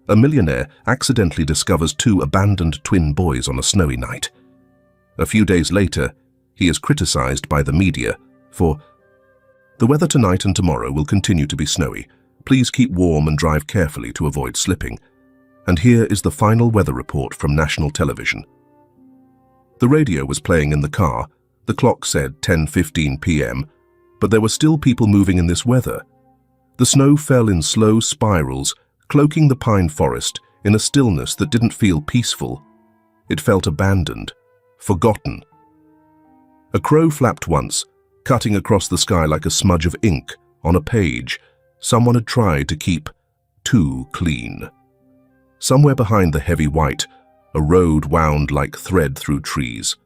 A millionaire accidentally discovers two abandoned twin boys on a snowy night. A few days later, he is criticized by the media for, "The weather tonight and tomorrow will continue to be snowy. Please keep warm and drive carefully to avoid slipping." And here is the final weather report from national television. The radio was playing in the car. The clock said 10:15 p.m., but there were still people moving in this weather. The snow fell in slow spirals, cloaking the pine forest in a stillness that didn't feel peaceful. It felt abandoned, forgotten. A crow flapped once, cutting across the sky like a smudge of ink on a page someone had tried to keep too clean. Somewhere behind the heavy white, a road wound like thread through trees.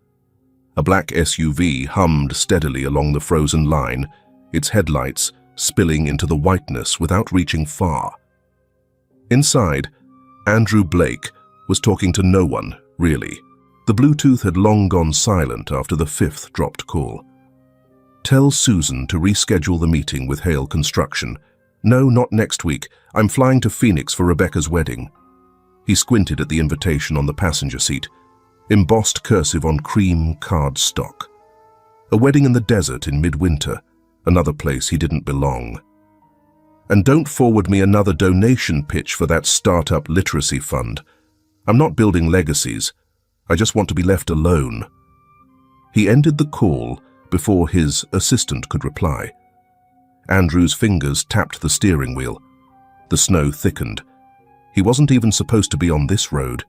A black SUV hummed steadily along the frozen line, its headlights spilling into the whiteness without reaching far. Inside, Andrew Blake was talking to no one, really. The Bluetooth had long gone silent after the fifth dropped call. "Tell Susan to reschedule the meeting with Hale Construction. No, not next week. I'm flying to Phoenix for Rebecca's wedding." He squinted at the invitation on the passenger seat, embossed cursive on cream cardstock. A wedding in the desert in midwinter, another place he didn't belong. "And don't forward me another donation pitch for that startup literacy fund. I'm not building legacies. I just want to be left alone." He ended the call before his assistant could reply. Andrew's fingers tapped the steering wheel. The snow thickened. He wasn't even supposed to be on this road.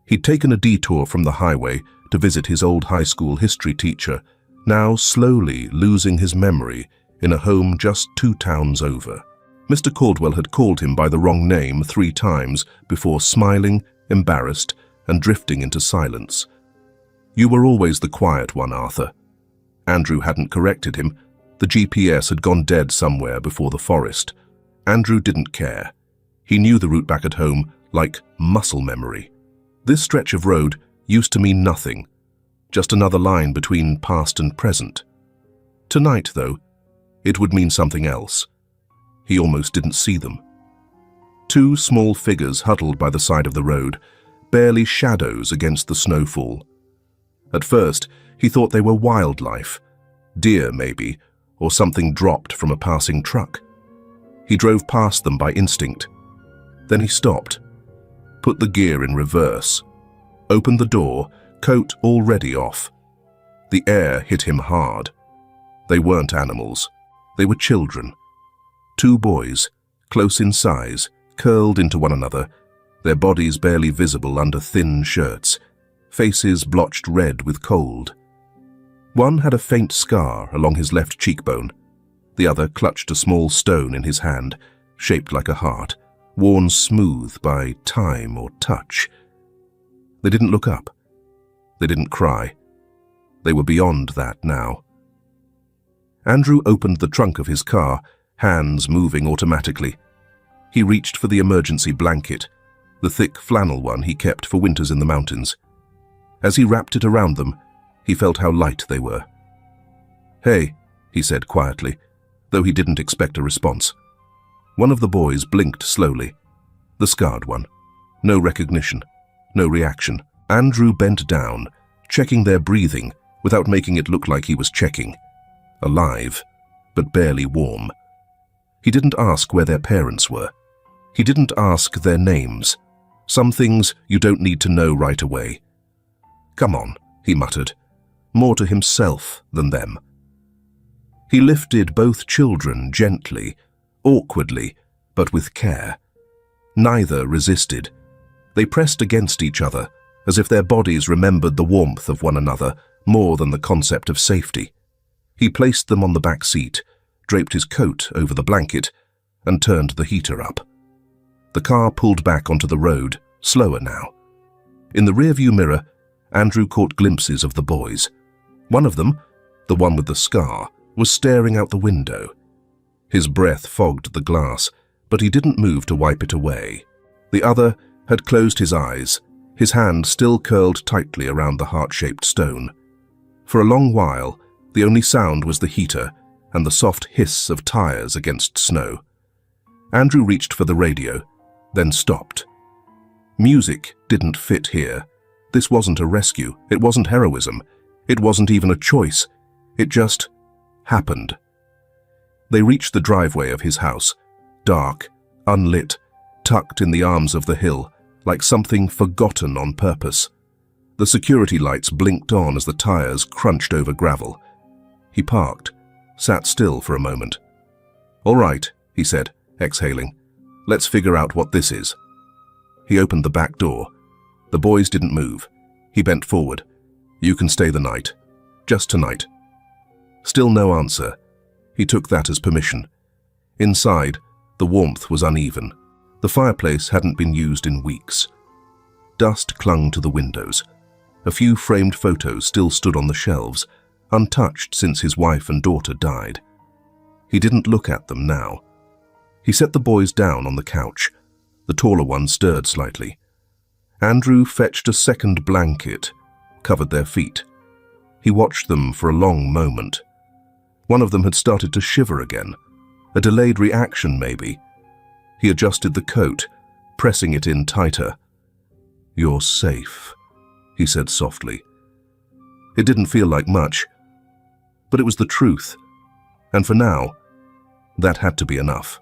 He'd taken a detour from the highway to visit his old high school history teacher, now slowly losing his memory in a home just 2 towns over. Mr. Caldwell had called him by the wrong name 3 times before smiling, embarrassed, and drifting into silence. "You were always the quiet one, Arthur." Andrew hadn't corrected him. The GPS had gone dead somewhere before the forest. Andrew didn't care. He knew the route back at home like muscle memory. This stretch of road used to mean nothing, just another line between past and present. Tonight, though, it would mean something else. He almost didn't see them. 2 small figures huddled by the side of the road, barely shadows against the snowfall. At first, he thought they were wildlife, deer maybe, or something dropped from a passing truck. He drove past them by instinct. Then he stopped, put the gear in reverse, opened the door, coat already off. The air hit him hard. They weren't animals. They were children. 2 boys, close in size, curled into one another, their bodies barely visible under thin shirts, faces blotched red with cold. One had a faint scar along his left cheekbone. The other clutched a small stone in his hand, shaped like a heart, worn smooth by time or touch. They didn't look up. They didn't cry. They were beyond that now. Andrew opened the trunk of his car, hands moving automatically. He reached for the emergency blanket, the thick flannel one he kept for winters in the mountains. As he wrapped it around them, he felt how light they were. "Hey," he said quietly, though he didn't expect a response. One of the boys blinked slowly. The scarred one. No recognition, no reaction. Andrew bent down, checking their breathing without making it look like he was checking. Alive, but barely warm. He didn't ask where their parents were. He didn't ask their names. Some things you don't need to know right away. "Come on," he muttered, more to himself than them. He lifted both children gently, awkwardly, but with care. Neither resisted. They pressed against each other, as if their bodies remembered the warmth of one another more than the concept of safety. He placed them on the back seat, draped his coat over the blanket, and turned the heater up. The car pulled back onto the road, slower now. In the rearview mirror, Andrew caught glimpses of the boys. One of them, the one with the scar, was staring out the window. His breath fogged the glass, but he didn't move to wipe it away. The other had closed his eyes, his hand still curled tightly around the heart-shaped stone. For a long while, the only sound was the heater and the soft hiss of tires against snow. Andrew reached for the radio, then stopped. Music didn't fit here. This wasn't a rescue. It wasn't heroism. It wasn't even a choice. It just happened. They reached the driveway of his house, dark, unlit, tucked in the arms of the hill, like something forgotten on purpose. The security lights blinked on as the tires crunched over gravel. He parked, sat still for a moment. "All right," he said, exhaling. "Let's figure out what this is." He opened the back door. The boys didn't move. He bent forward. "You can stay the night. Just tonight." Still no answer. He took that as permission. Inside, the warmth was uneven. The fireplace hadn't been used in weeks. Dust clung to the windows. A few framed photos still stood on the shelves, untouched since his wife and daughter died. He didn't look at them now. He set the boys down on the couch. The taller one stirred slightly. Andrew fetched a second blanket, covered their feet. He watched them for a long moment. One of them had started to shiver again. A delayed reaction, maybe. He adjusted the coat, pressing it in tighter. "You're safe," he said softly. It didn't feel like much, but it was the truth. And for now, that had to be enough.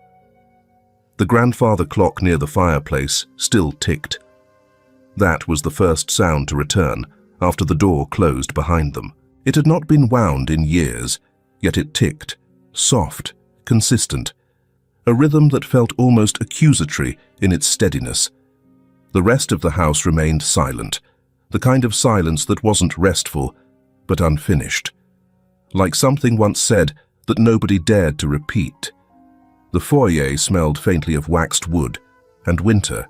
The grandfather clock near the fireplace still ticked. That was the first sound to return after the door closed behind them. It had not been wound in years, yet it ticked, soft, consistent, a rhythm that felt almost accusatory in its steadiness. The rest of the house remained silent, the kind of silence that wasn't restful, but unfinished. Like something once said that nobody dared to repeat. The foyer smelled faintly of waxed wood and winter.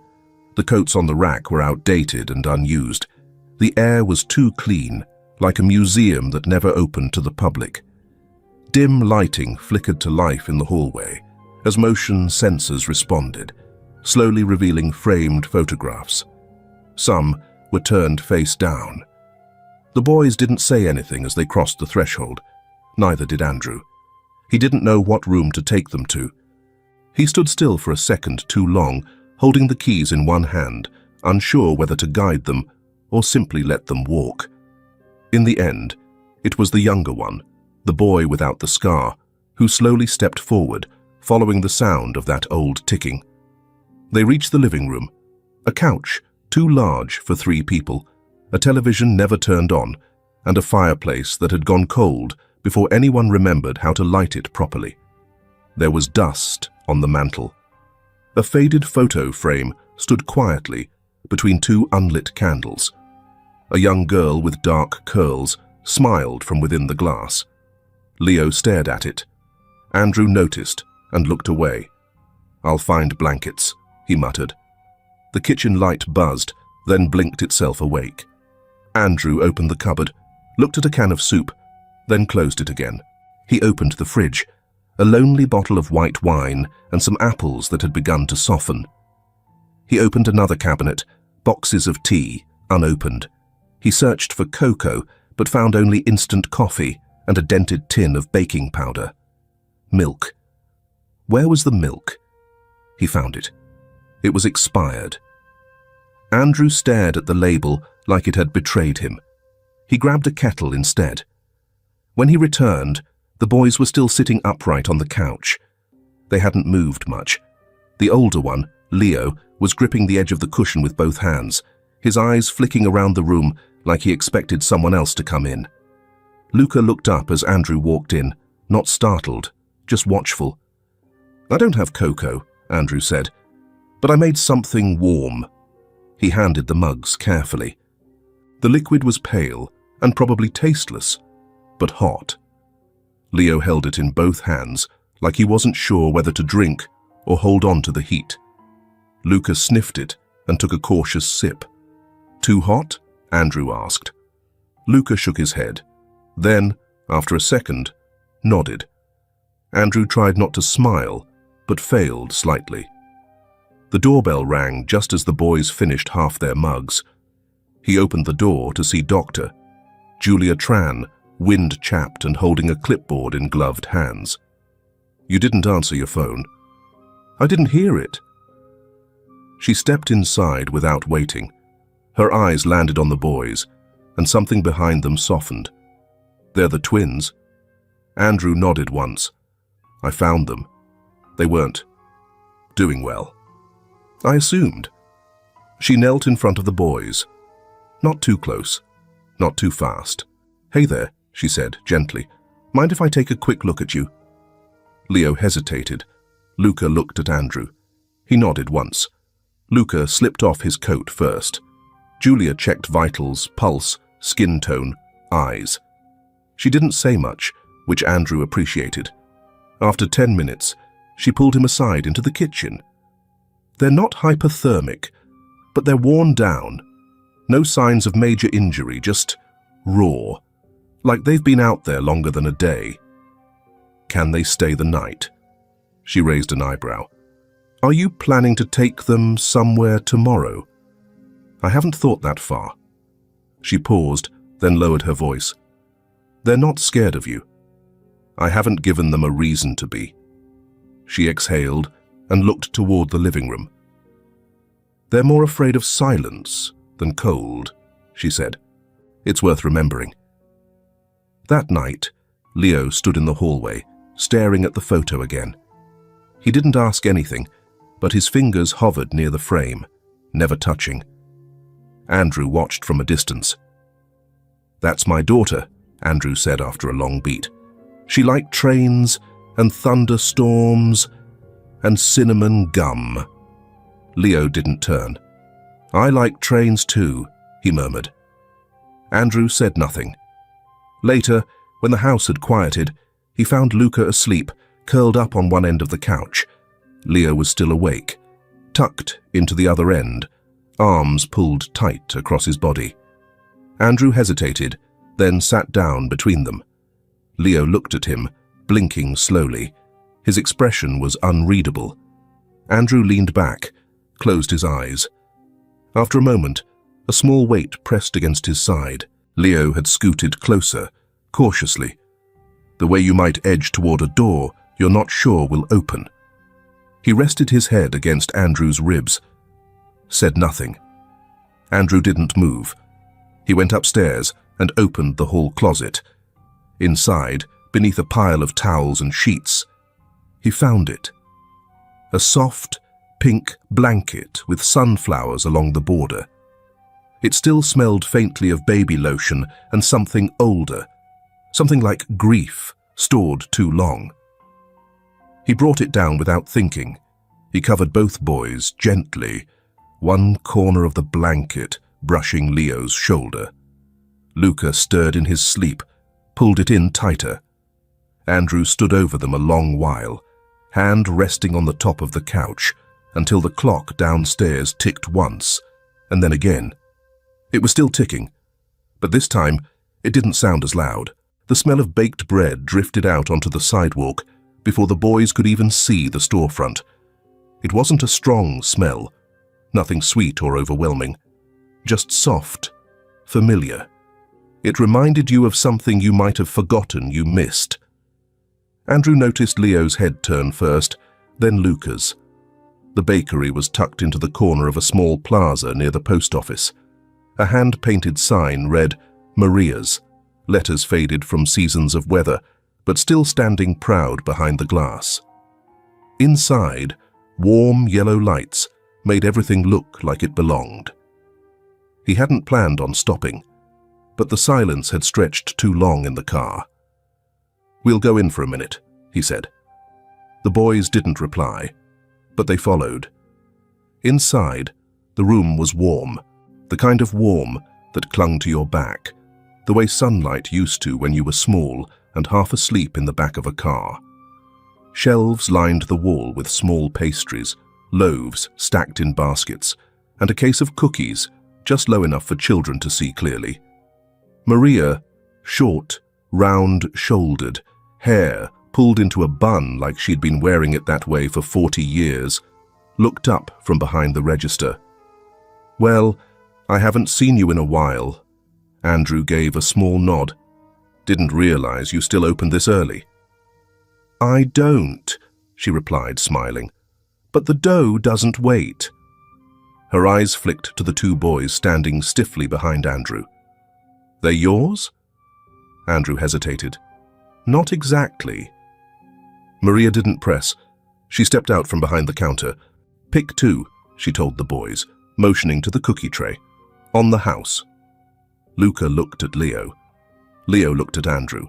The coats on the rack were outdated and unused. The air was too clean, like a museum that never opened to the public. Dim lighting flickered to life in the hallway as motion sensors responded, slowly revealing framed photographs. Some were turned face down. The boys didn't say anything as they crossed the threshold. Neither did Andrew. He didn't know what room to take them to. He stood still for a second too long, holding the keys in one hand, unsure whether to guide them or simply let them walk. In the end, it was the younger one, the boy without the scar, who slowly stepped forward, following the sound of that old ticking. They reached the living room, a couch too large for 3 people, a television never turned on, and a fireplace that had gone cold before anyone remembered how to light it properly. There was dust on the mantel. A faded photo frame stood quietly between 2 unlit candles. A young girl with dark curls smiled from within the glass. Leo stared at it. Andrew noticed and looked away. "I'll find blankets," he muttered. The kitchen light buzzed, then blinked itself awake. Andrew opened the cupboard, looked at a can of soup, then closed it again. He opened the fridge, a lonely bottle of white wine and some apples that had begun to soften. He opened another cabinet, boxes of tea, unopened. He searched for cocoa, but found only instant coffee and a dented tin of baking powder. Milk. Where was the milk? He found it. It was expired. Andrew stared at the label like it had betrayed him. He grabbed a kettle instead. When he returned, the boys were still sitting upright on the couch. They hadn't moved much. The older one, Leo, was gripping the edge of the cushion with both hands, his eyes flicking around the room like he expected someone else to come in. Luca looked up as Andrew walked in, not startled, just watchful. "I don't have cocoa," Andrew said, "but I made something warm." He handed the mugs carefully. The liquid was pale and probably tasteless, but hot. Leo held it in both hands, like he wasn't sure whether to drink or hold on to the heat. Luca sniffed it and took a cautious sip. "Too hot?" Andrew asked. Luca shook his head. Then, after a second, nodded. Andrew tried not to smile, but failed slightly. The doorbell rang just as the boys finished half their mugs. He opened the door to see Dr. Julia Tran, wind-chapped and holding a clipboard in gloved hands. "You didn't answer your phone." "I didn't hear it." She stepped inside without waiting. Her eyes landed on the boys, and something behind them softened. "They're the twins." Andrew nodded once. "I found them. They weren't doing well. I assumed." She knelt in front of the boys. Not too close, not too fast. "Hey there," she said gently. "Mind if I take a quick look at you?" Leo hesitated. Luca looked at Andrew. He nodded once. Luca slipped off his coat first. Julia checked vitals, pulse, skin tone, eyes. She didn't say much, which Andrew appreciated. After 10 minutes, she pulled him aside into the kitchen. "They're not hypothermic, but they're worn down. No signs of major injury, just raw, like they've been out there longer than a day." "Can they stay the night?" She raised an eyebrow. "Are you planning to take them somewhere tomorrow?" "I haven't thought that far." She paused, then lowered her voice. "They're not scared of you. I haven't given them a reason to be." She exhaled and looked toward the living room. "They're more afraid of silence than cold," she said. "It's worth remembering." That night, Leo stood in the hallway, staring at the photo again. He didn't ask anything, but his fingers hovered near the frame, never touching. Andrew watched from a distance. "That's my daughter," Andrew said after a long beat. "She liked trains and thunderstorms and cinnamon gum." Leo didn't turn. "I like trains too," he murmured. Andrew said nothing. Later, when the house had quieted, he found Luca asleep, curled up on one end of the couch. Leo was still awake, tucked into the other end, arms pulled tight across his body. Andrew hesitated, then sat down between them. Leo looked at him, blinking slowly. His expression was unreadable. Andrew leaned back, closed his eyes. After a moment, a small weight pressed against his side. Leo had scooted closer, cautiously. The way you might edge toward a door you're not sure will open. He rested his head against Andrew's ribs, said nothing. Andrew didn't move. He went upstairs and opened the hall closet. Inside, beneath a pile of towels and sheets, he found it. A soft, pink blanket with sunflowers along the border. It still smelled faintly of baby lotion and something older, something like grief stored too long. He brought it down without thinking. He covered both boys gently, one corner of the blanket brushing Leo's shoulder. Luca stirred in his sleep, pulled it in tighter. Andrew stood over them a long while, hand resting on the top of the couch, until the clock downstairs ticked once, and then again. It was still ticking, but this time it didn't sound as loud. The smell of baked bread drifted out onto the sidewalk before the boys could even see the storefront. It wasn't a strong smell, nothing sweet or overwhelming, just soft, familiar. It reminded you of something you might have forgotten you missed. Andrew noticed Leo's head turn first, then Luca's. The bakery was tucked into the corner of a small plaza near the post office. A hand-painted sign read, "Maria's," letters faded from seasons of weather, but still standing proud behind the glass. Inside, warm yellow lights made everything look like it belonged. He hadn't planned on stopping, but the silence had stretched too long in the car. "We'll go in for a minute," he said. The boys didn't reply, but they followed. Inside, the room was warm, the kind of warm that clung to your back, the way sunlight used to when you were small and half asleep in the back of a car. Shelves lined the wall with small pastries, loaves stacked in baskets, and a case of cookies, just low enough for children to see clearly. Maria, short, round-shouldered, hair pulled into a bun like she'd been wearing it that way for 40 years, looked up from behind the register. "Well, I haven't seen you in a while." Andrew gave a small nod. "Didn't realize you still opened this early." "I don't," she replied, smiling. "But the dough doesn't wait." Her eyes flicked to the two boys standing stiffly behind Andrew. "They're yours?" Andrew hesitated. "Not exactly." Maria didn't press. She stepped out from behind the counter. "Pick two," she told the boys, motioning to the cookie tray. "On the house." Luca looked at Leo. Leo looked at Andrew.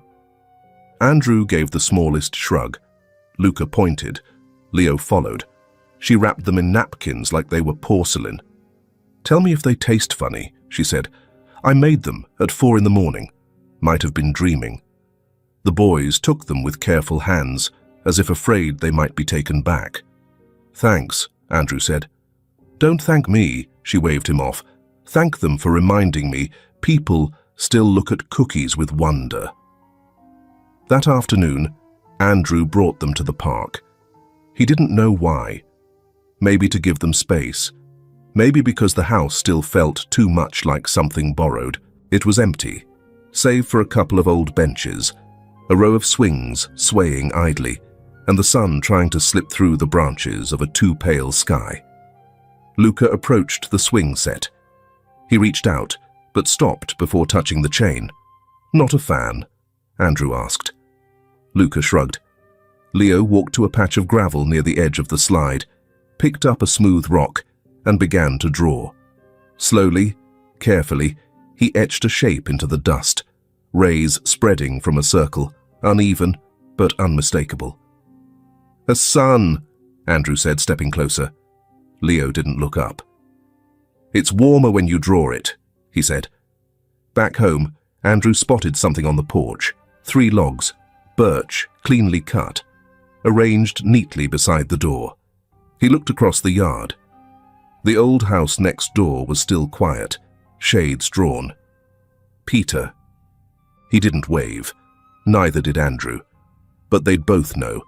Andrew gave the smallest shrug. Luca pointed. Leo followed. She wrapped them in napkins like they were porcelain. "Tell me if they taste funny," she said. "I made them at 4 in the morning. Might have been dreaming." The boys took them with careful hands, as if afraid they might be taken back. "Thanks," Andrew said. "Don't thank me," she waved him off. "Thank them for reminding me people still look at cookies with wonder." That afternoon, Andrew brought them to the park. He didn't know why. Maybe to give them space. Maybe because the house still felt too much like something borrowed. It was empty, save for a couple of old benches, a row of swings swaying idly, and the sun trying to slip through the branches of a too-pale sky. Luca approached the swing set. He reached out, but stopped before touching the chain. "Not a fan?" Andrew asked. Luca shrugged. Leo walked to a patch of gravel near the edge of the slide, picked up a smooth rock, and began to draw. Slowly, carefully, he etched a shape into the dust, rays spreading from a circle, uneven but unmistakable. "A sun," Andrew said, stepping closer. Leo didn't look up. "It's warmer when you draw it," he said. Back home, Andrew spotted something on the porch. 3 logs, birch, cleanly cut, arranged neatly beside the door. He looked across the yard. The old house next door was still quiet, shades drawn. "Peter." He didn't wave. Neither did Andrew. But they'd both know.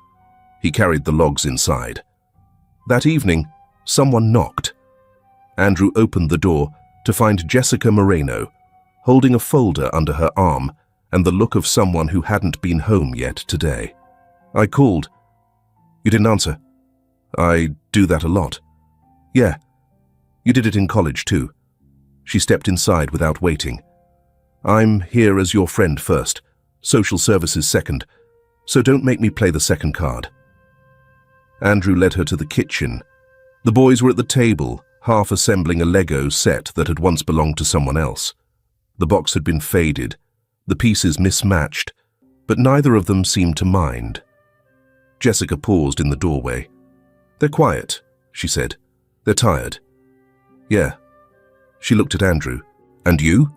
He carried the logs inside. That evening, someone knocked. Andrew opened the door to find Jessica Moreno, holding a folder under her arm and the look of someone who hadn't been home yet today. "I called." "You didn't answer." "I do that a lot." "Yeah. You did it in college too." She stepped inside without waiting. "I'm here as your friend first, social services second, so don't make me play the second card." Andrew led her to the kitchen. The boys were at the table, half assembling a Lego set that had once belonged to someone else. The box had been faded, the pieces mismatched, but neither of them seemed to mind. Jessica paused in the doorway. "They're quiet," she said. "They're tired." "Yeah." She looked at Andrew. "And you?"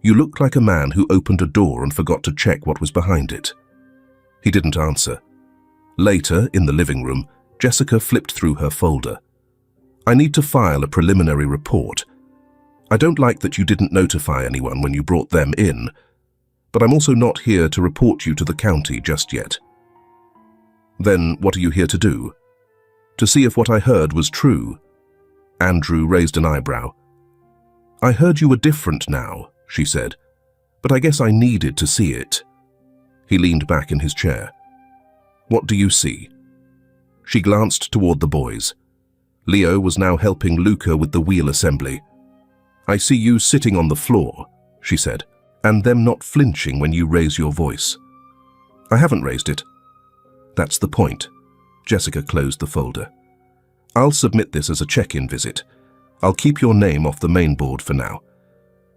"You look like a man who opened a door and forgot to check what was behind it." He didn't answer. Later, in the living room, Jessica flipped through her folder. "I need to file a preliminary report. I don't like that you didn't notify anyone when you brought them in, but I'm also not here to report you to the county just yet." "Then what are you here to do?" "To see if what I heard was true." Andrew raised an eyebrow. "I heard you were different now," she said, "but I guess I needed to see it." He leaned back in his chair. "What do you see?" She glanced toward the boys. Leo was now helping Luca with the wheel assembly. "I see you sitting on the floor," she said, "and them not flinching when you raise your voice." "I haven't raised it." "That's the point." Jessica closed the folder. "I'll submit this as a check-in visit. I'll keep your name off the main board for now.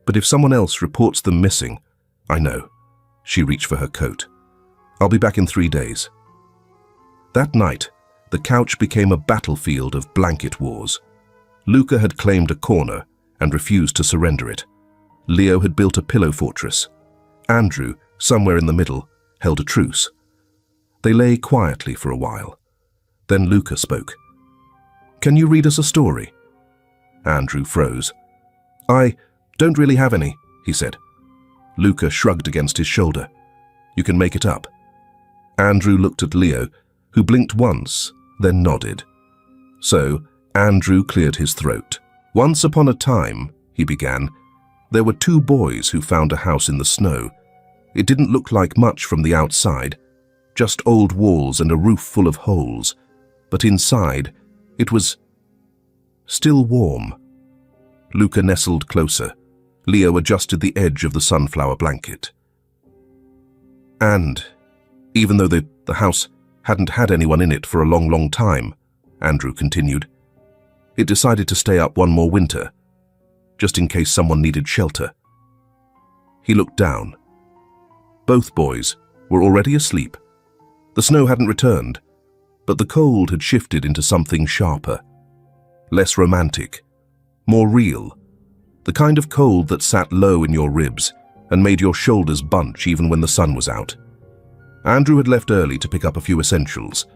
But if someone else reports them missing, I know." She reached for her coat. "I'll be back in 3 days." That night, the couch became a battlefield of blanket wars. Luca had claimed a corner and refused to surrender it. Leo had built a pillow fortress. Andrew, somewhere in the middle, held a truce. They lay quietly for a while. Then Luca spoke. "Can you read us a story?" Andrew froze. "I don't really have any," he said. Luca shrugged against his shoulder. "You can make it up." Andrew looked at Leo, who blinked once, then nodded. So Andrew cleared his throat. "Once upon a time," he began, "there were 2 boys who found a house in the snow. It didn't look like much from the outside, just old walls and a roof full of holes. But inside, it was..." Still warm. Luca nestled closer. Leo adjusted the edge of the sunflower blanket. And, even though the house hadn't had anyone in it for a long time, Andrew continued, it decided to stay up one more winter, just in case someone needed shelter. He looked down. Both boys were already asleep. The snow hadn't returned, but the cold had shifted into something sharper, less romantic, more real, the kind of cold that sat low in your ribs and made your shoulders bunch even when the sun was out. Andrew had left early to pick up a few essentials,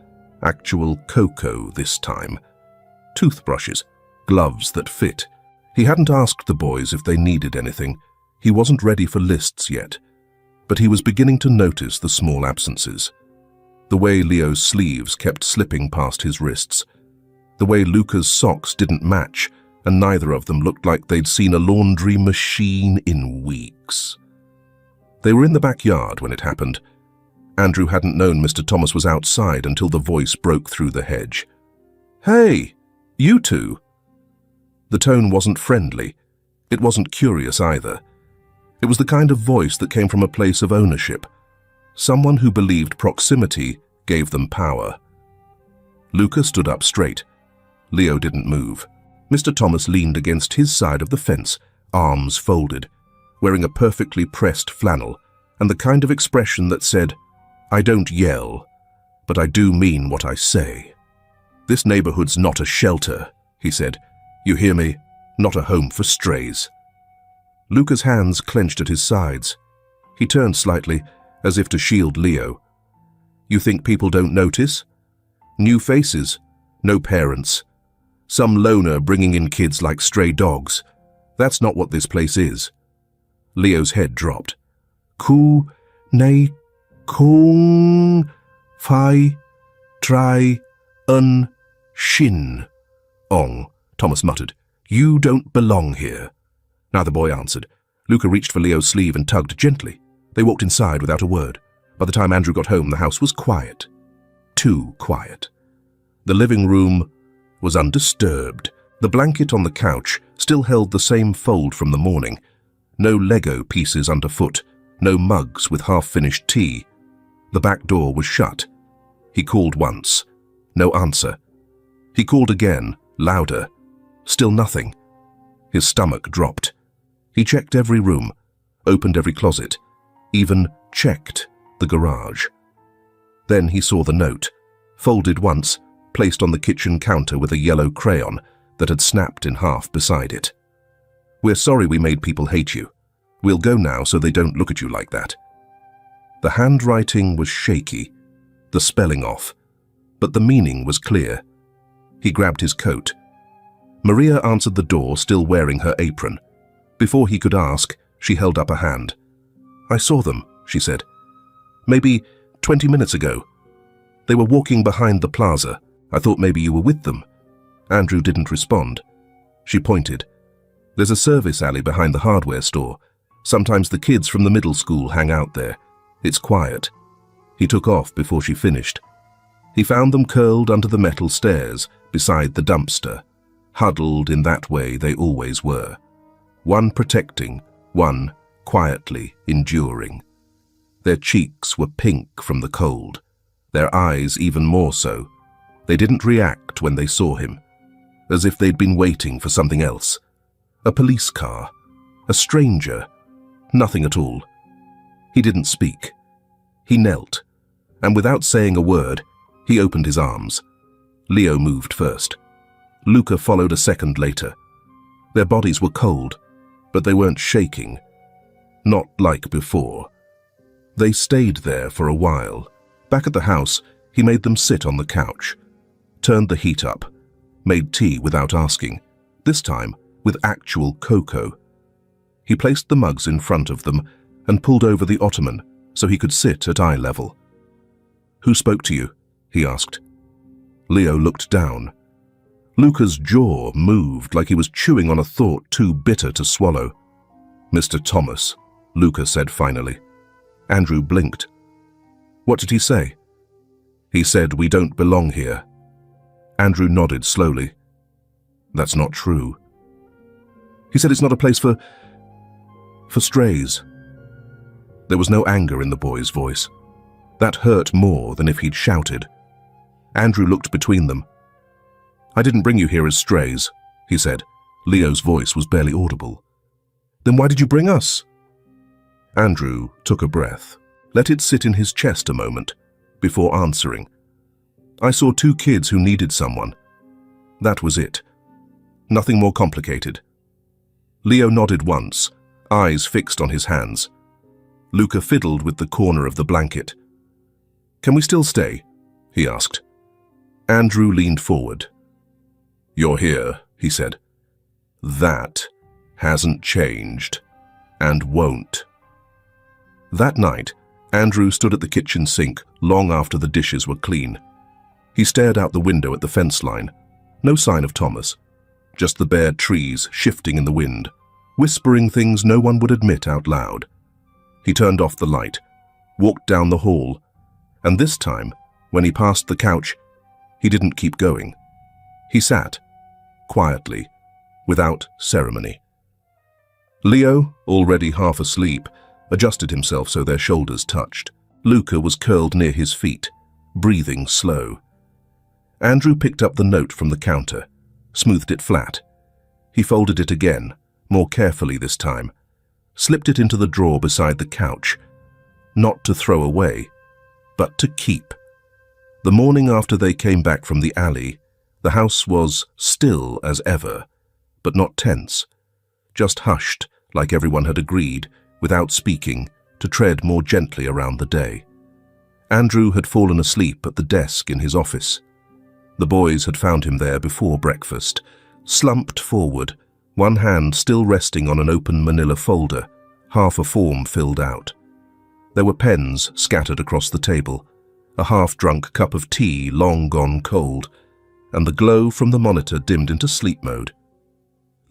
actual cocoa this time. Toothbrushes, gloves that fit. He hadn't asked the boys if they needed anything. He wasn't ready for lists yet, but he was beginning to notice the small absences. The way Leo's sleeves kept slipping past his wrists. The way Luca's socks didn't match, and neither of them looked like they'd seen a laundry machine in weeks. They were in the backyard when it happened. Andrew hadn't known Mr. Thomas was outside until the voice broke through the hedge. "Hey, you two!" The tone wasn't friendly. It wasn't curious either. It was the kind of voice that came from a place of ownership. Someone who believed proximity gave them power. Luca stood up straight. Leo didn't move. Mr. Thomas leaned against his side of the fence, arms folded, wearing a perfectly pressed flannel, and the kind of expression that said, "I don't yell, but I do mean what I say." "This neighborhood's not a shelter," he said. "You hear me? Not a home for strays." Luca's hands clenched at his sides. He turned slightly, as if to shield Leo. "You think people don't notice? New faces, no parents. Some loner bringing in kids like stray dogs. That's not what this place is." Leo's head dropped. "Ku, nei, kung, fai, trai, un, shin." "Ong," Thomas muttered. "You don't belong here." Neither boy answered. Luca reached for Leo's sleeve and tugged gently. They walked inside without a word. By the time Andrew got home, the house was quiet. Too quiet. The living room was undisturbed. The blanket on the couch still held the same fold from the morning. No Lego pieces underfoot, no mugs with half-finished tea. The back door was shut. He called once. No answer. He called again, louder. Still nothing. His stomach dropped. He checked every room, opened every closet, even checked the garage. Then he saw the note, folded once, placed on the kitchen counter with a yellow crayon that had snapped in half beside it. "We're sorry we made people hate you. We'll go now so they don't look at you like that." The handwriting was shaky, the spelling off, but the meaning was clear. He grabbed his coat. Maria answered the door, still wearing her apron. Before he could ask, she held up a hand. "I saw them," she said. "Maybe 20 minutes ago. They were walking behind the plaza. I thought maybe you were with them." Andrew didn't respond. She pointed. "There's a service alley behind the hardware store. Sometimes the kids from the middle school hang out there. It's quiet." He took off before she finished. He found them curled under the metal stairs beside the dumpster, huddled in that way they always were. One protecting, one quietly enduring. Their cheeks were pink from the cold, their eyes even more so. They didn't react when they saw him, as if they'd been waiting for something else. A police car, a stranger, nothing at all. He didn't speak. He knelt, and without saying a word, he opened his arms. Leo moved first. Luca followed a second later. Their bodies were cold, but they weren't shaking. Not like before. They stayed there for a while. Back at the house, he made them sit on the couch, turned the heat up, made tea without asking, this time with actual cocoa. He placed the mugs in front of them and pulled over the ottoman so he could sit at eye level. "Who spoke to you?" he asked. Leo looked down. Luca's jaw moved like he was chewing on a thought too bitter to swallow. "Mr. Thomas," Luca said finally. Andrew blinked. "What did he say?" "He said we don't belong here." Andrew nodded slowly. That's not true. He said it's not a place for strays. There was no anger in the boy's voice. That hurt more than if he'd shouted. Andrew looked between them. I didn't bring you here as strays, he said. Leo's voice was barely audible. Then why did you bring us? Andrew took a breath, let it sit in his chest a moment, before answering. I saw two kids who needed someone. That was it. Nothing more complicated. Leo nodded once, eyes fixed on his hands. Luca fiddled with the corner of the blanket. Can we still stay? He asked. Andrew leaned forward. You're here, he said. That hasn't changed, and won't. That night, Andrew stood at the kitchen sink long after the dishes were clean. He stared out the window at the fence line. No sign of Thomas. Just the bare trees shifting in the wind, whispering things no one would admit out loud. He turned off the light, walked down the hall, and this time, when he passed the couch, he didn't keep going. He sat, quietly, without ceremony. Leo, already half asleep, adjusted himself so their shoulders touched. Luca was curled near his feet, breathing slow. Andrew picked up the note from the counter, smoothed it flat. He folded it again, more carefully this time, slipped it into the drawer beside the couch, not to throw away, but to keep. The morning after they came back from the alley, the house was still as ever, but not tense, just hushed like everyone had agreed, without speaking, to tread more gently around the day. Andrew had fallen asleep at the desk in his office. The boys had found him there before breakfast, slumped forward, one hand still resting on an open manila folder, half a form filled out. There were pens scattered across the table, a half-drunk cup of tea long gone cold, and the glow from the monitor dimmed into sleep mode.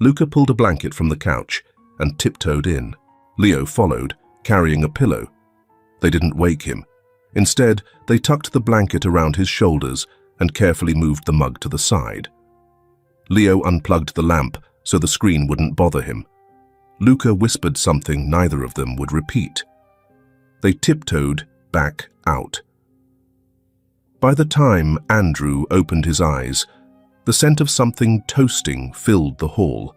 Luca pulled a blanket from the couch and tiptoed in. Leo followed, carrying a pillow. They didn't wake him. Instead, they tucked the blanket around his shoulders and carefully moved the mug to the side. Leo unplugged the lamp so the screen wouldn't bother him. Luca whispered something neither of them would repeat. They tiptoed back out. By the time Andrew opened his eyes, the scent of something toasting filled the hall.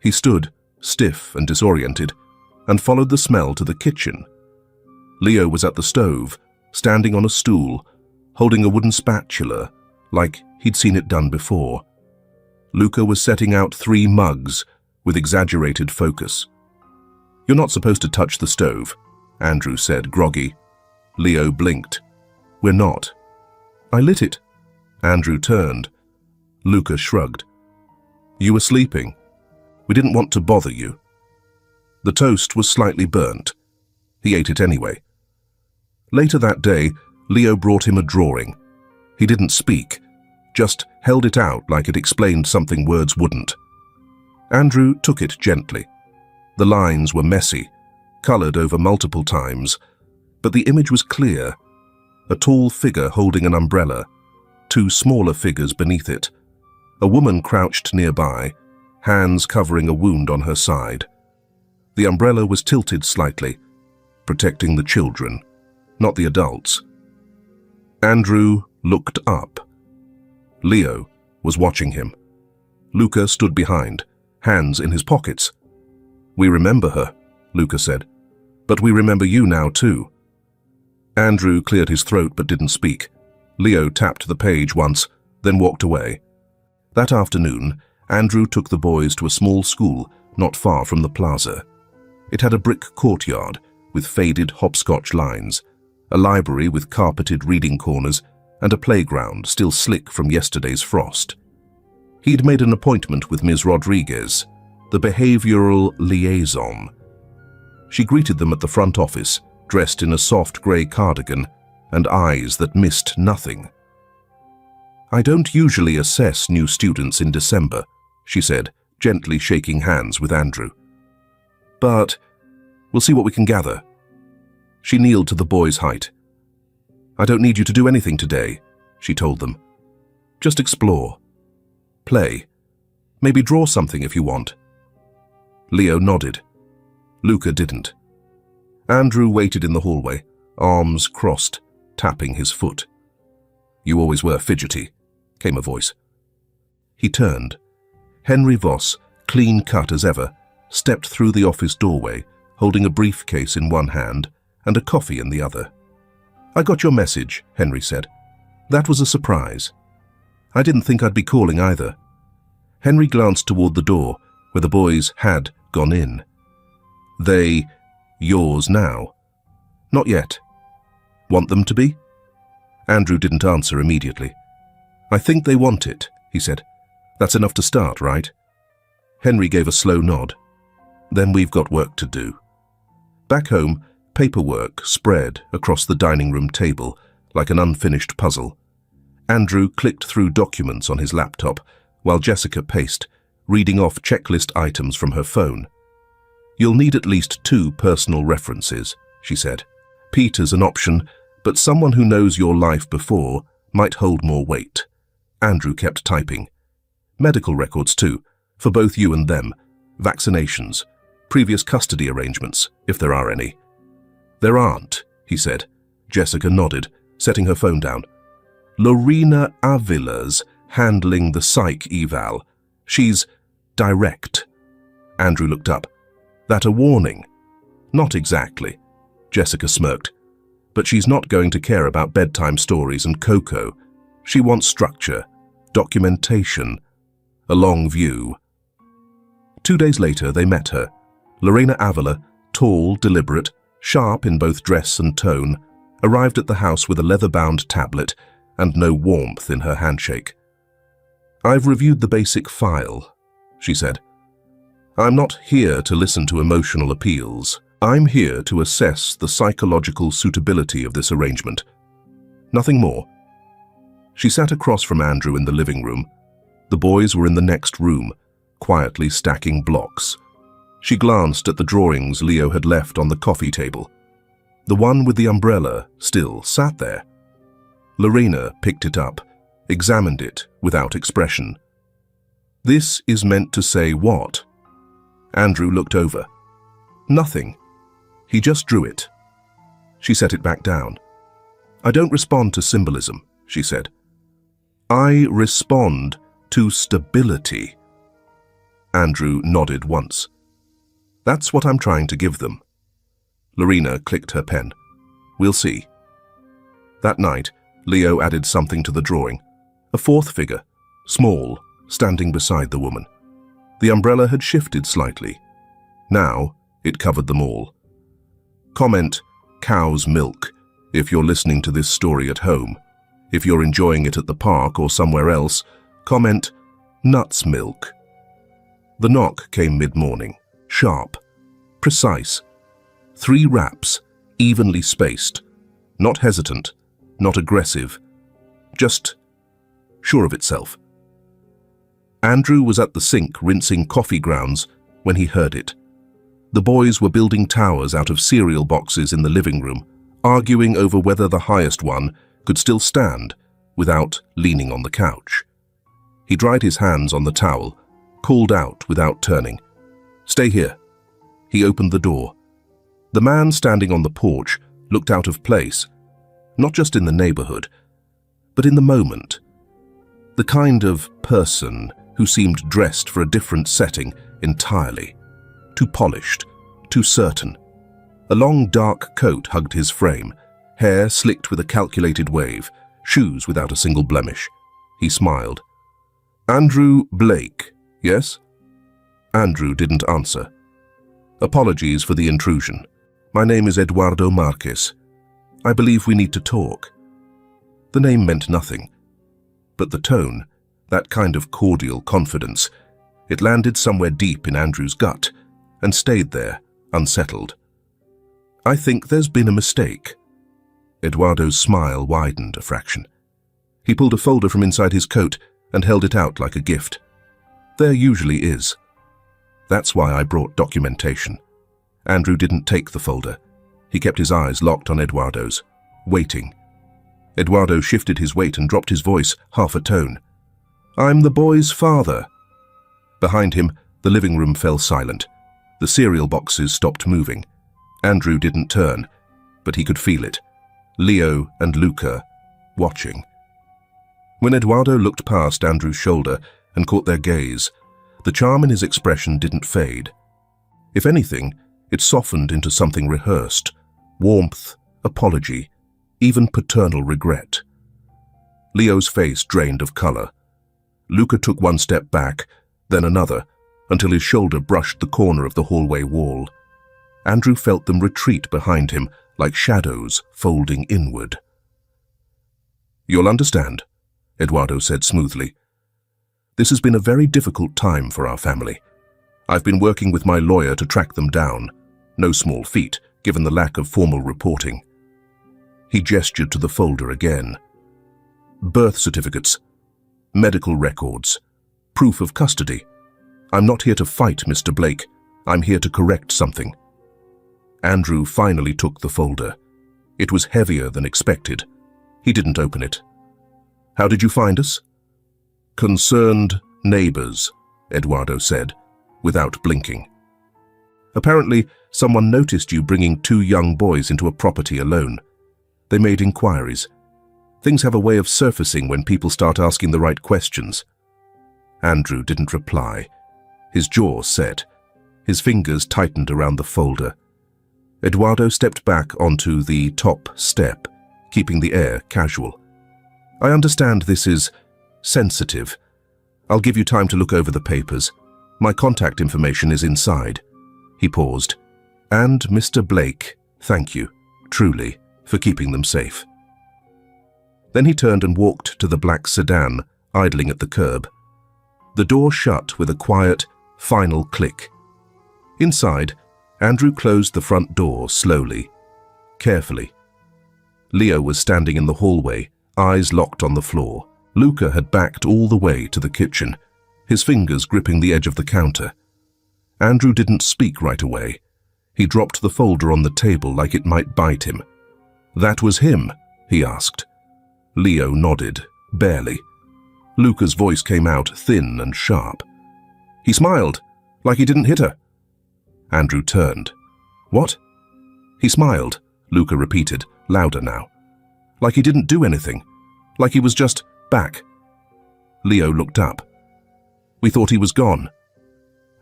He stood, stiff and disoriented, and followed the smell to the kitchen. Leo was at the stove, standing on a stool, holding a wooden spatula, like he'd seen it done before. Luca was setting out 3 mugs with exaggerated focus. You're not supposed to touch the stove, Andrew said, groggy. Leo blinked. We're not. I lit it. Andrew turned. Luca shrugged. You were sleeping. We didn't want to bother you. The toast was slightly burnt. He ate it anyway. Later that day, Leo brought him a drawing. He didn't speak, just held it out like it explained something words wouldn't. Andrew took it gently. The lines were messy, colored over multiple times, but the image was clear. A tall figure holding an umbrella, 2 smaller figures beneath it. A woman crouched nearby, hands covering a wound on her side. The umbrella was tilted slightly, protecting the children, not the adults. Andrew looked up. Leo was watching him. Luca stood behind, hands in his pockets. We remember her, Luca said, but we remember you now too. Andrew cleared his throat but didn't speak. Leo tapped the page once, then walked away. That afternoon, Andrew took the boys to a small school not far from the plaza. It had a brick courtyard with faded hopscotch lines, a library with carpeted reading corners, and a playground still slick from yesterday's frost. He'd made an appointment with Ms. Rodriguez, the behavioral liaison. She greeted them at the front office, dressed in a soft grey cardigan and eyes that missed nothing. I don't usually assess new students in December, she said, gently shaking hands with Andrew. But we'll see what we can gather. She kneeled to the boy's height. I don't need you to do anything today, she told them. Just explore. Play. Maybe draw something if you want." Leo nodded. Luca didn't. Andrew waited in the hallway, arms crossed, tapping his foot. "You always were fidgety," came a voice. He turned. Henry Voss, clean-cut as ever, stepped through the office doorway, holding a briefcase in one hand and a coffee in the other. "I got your message," Henry said. "That was a surprise. I didn't think I'd be calling either." Henry glanced toward the door, where the boys had gone in. "They yours now?" "Not yet." "Want them to be?" Andrew didn't answer immediately. "I think they want it," he said. "That's enough to start, right?" Henry gave a slow nod. "Then we've got work to do." Back home, paperwork spread across the dining room table like an unfinished puzzle. Andrew clicked through documents on his laptop while Jessica paced, reading off checklist items from her phone. "You'll need at least 2 personal references," she said. "Peter's an option, but someone who knows your life before might hold more weight." Andrew kept typing. "Medical records too, for both you and them. Vaccinations. Previous custody arrangements, if there are any." "There aren't," he said. Jessica nodded, setting her phone down. "Lorena Avila's handling the psych eval. She's direct." Andrew looked up. "That a warning?" "Not exactly," Jessica smirked. "But she's not going to care about bedtime stories and cocoa. She wants structure, documentation, a long view." 2 days later, they met her. Lorena Avila, tall, deliberate, sharp in both dress and tone, arrived at the house with a leather-bound tablet and no warmth in her handshake. "I've reviewed the basic file," she said. "I'm not here to listen to emotional appeals. I'm here to assess the psychological suitability of this arrangement. Nothing more." She sat across from Andrew in the living room. The boys were in the next room, quietly stacking blocks. She glanced at the drawings Leo had left on the coffee table. The one with the umbrella still sat there. Lorena picked it up, examined it without expression. "This is meant to say what?" Andrew looked over. "Nothing. He just drew it." She set it back down. "I don't respond to symbolism," she said. "I respond to stability." Andrew nodded once. "That's what I'm trying to give them." Lorena clicked her pen. "We'll see." That night, Leo added something to the drawing. A 4th figure, small, standing beside the woman. The umbrella had shifted slightly. Now, it covered them all. Comment, "cow's milk," if you're listening to this story at home. If you're enjoying it at the park or somewhere else, comment, "nuts milk." The knock came mid-morning, sharp, precise. 3 raps, evenly spaced, not hesitant, not aggressive, just sure of itself. Andrew was at the sink rinsing coffee grounds when he heard it. The boys were building towers out of cereal boxes in the living room, arguing over whether the highest one could still stand without leaning on the couch. He dried his hands on the towel, called out without turning, "Stay here." He opened the door. The man standing on the porch looked out of place, not just in the neighborhood, but in the moment. The kind of person who seemed dressed for a different setting entirely. Too polished, too certain. A long dark coat hugged his frame, hair slicked with a calculated wave, shoes without a single blemish. He smiled. "Andrew Blake, yes?" Andrew didn't answer. "Apologies for the intrusion. My name is Eduardo Marquez. I believe we need to talk." The name meant nothing, but the tone, that kind of cordial confidence, it landed somewhere deep in Andrew's gut and stayed there, unsettled. "I think there's been a mistake." Eduardo's smile widened a fraction. He pulled a folder from inside his coat and held it out like a gift. "There usually is. That's why I brought documentation." Andrew didn't take the folder. He kept his eyes locked on Eduardo's, waiting. Eduardo shifted his weight and dropped his voice half a tone. "I'm the boy's father." Behind him, the living room fell silent. The cereal boxes stopped moving. Andrew didn't turn, but he could feel it. Leo and Luca, watching. When Eduardo looked past Andrew's shoulder and caught their gaze, the charm in his expression didn't fade. If anything, it softened into something rehearsed, warmth, apology, even paternal regret. Leo's face drained of color. Luca took one step back, then another, until his shoulder brushed the corner of the hallway wall. Andrew felt them retreat behind him like shadows folding inward. "You'll understand," Eduardo said smoothly. "This has been a very difficult time for our family. I've been working with my lawyer to track them down. No small feat, given the lack of formal reporting." He gestured to the folder again. "Birth certificates, medical records, proof of custody. I'm not here to fight, Mr. Blake. I'm here to correct something." Andrew finally took the folder. It was heavier than expected. He didn't open it. "How did you find us?" "Concerned neighbors," Eduardo said, without blinking. "Apparently, someone noticed you bringing 2 young boys into a property alone. They made inquiries. Things have a way of surfacing when people start asking the right questions." Andrew didn't reply. His jaw set. His fingers tightened around the folder. Eduardo stepped back onto the top step, keeping the air casual. "I understand this is sensitive. I'll give you time to look over the papers. My contact information is inside." He paused. "And Mr. Blake, thank you, truly, for keeping them safe." Then he turned and walked to the black sedan, idling at the curb. The door shut with a quiet, final click. Inside, Andrew closed the front door slowly, carefully. Leo was standing in the hallway, eyes locked on the floor. Luca had backed all the way to the kitchen, his fingers gripping the edge of the counter. Andrew didn't speak right away. He dropped the folder on the table like it might bite him. "That was him?" he asked. Leo nodded, barely. Luca's voice came out thin and sharp. "He smiled, like he didn't hit her." Andrew turned. "What?" "He smiled," Luca repeated, louder now. "Like he didn't do anything. Like he was just back." Leo looked up. "We thought he was gone."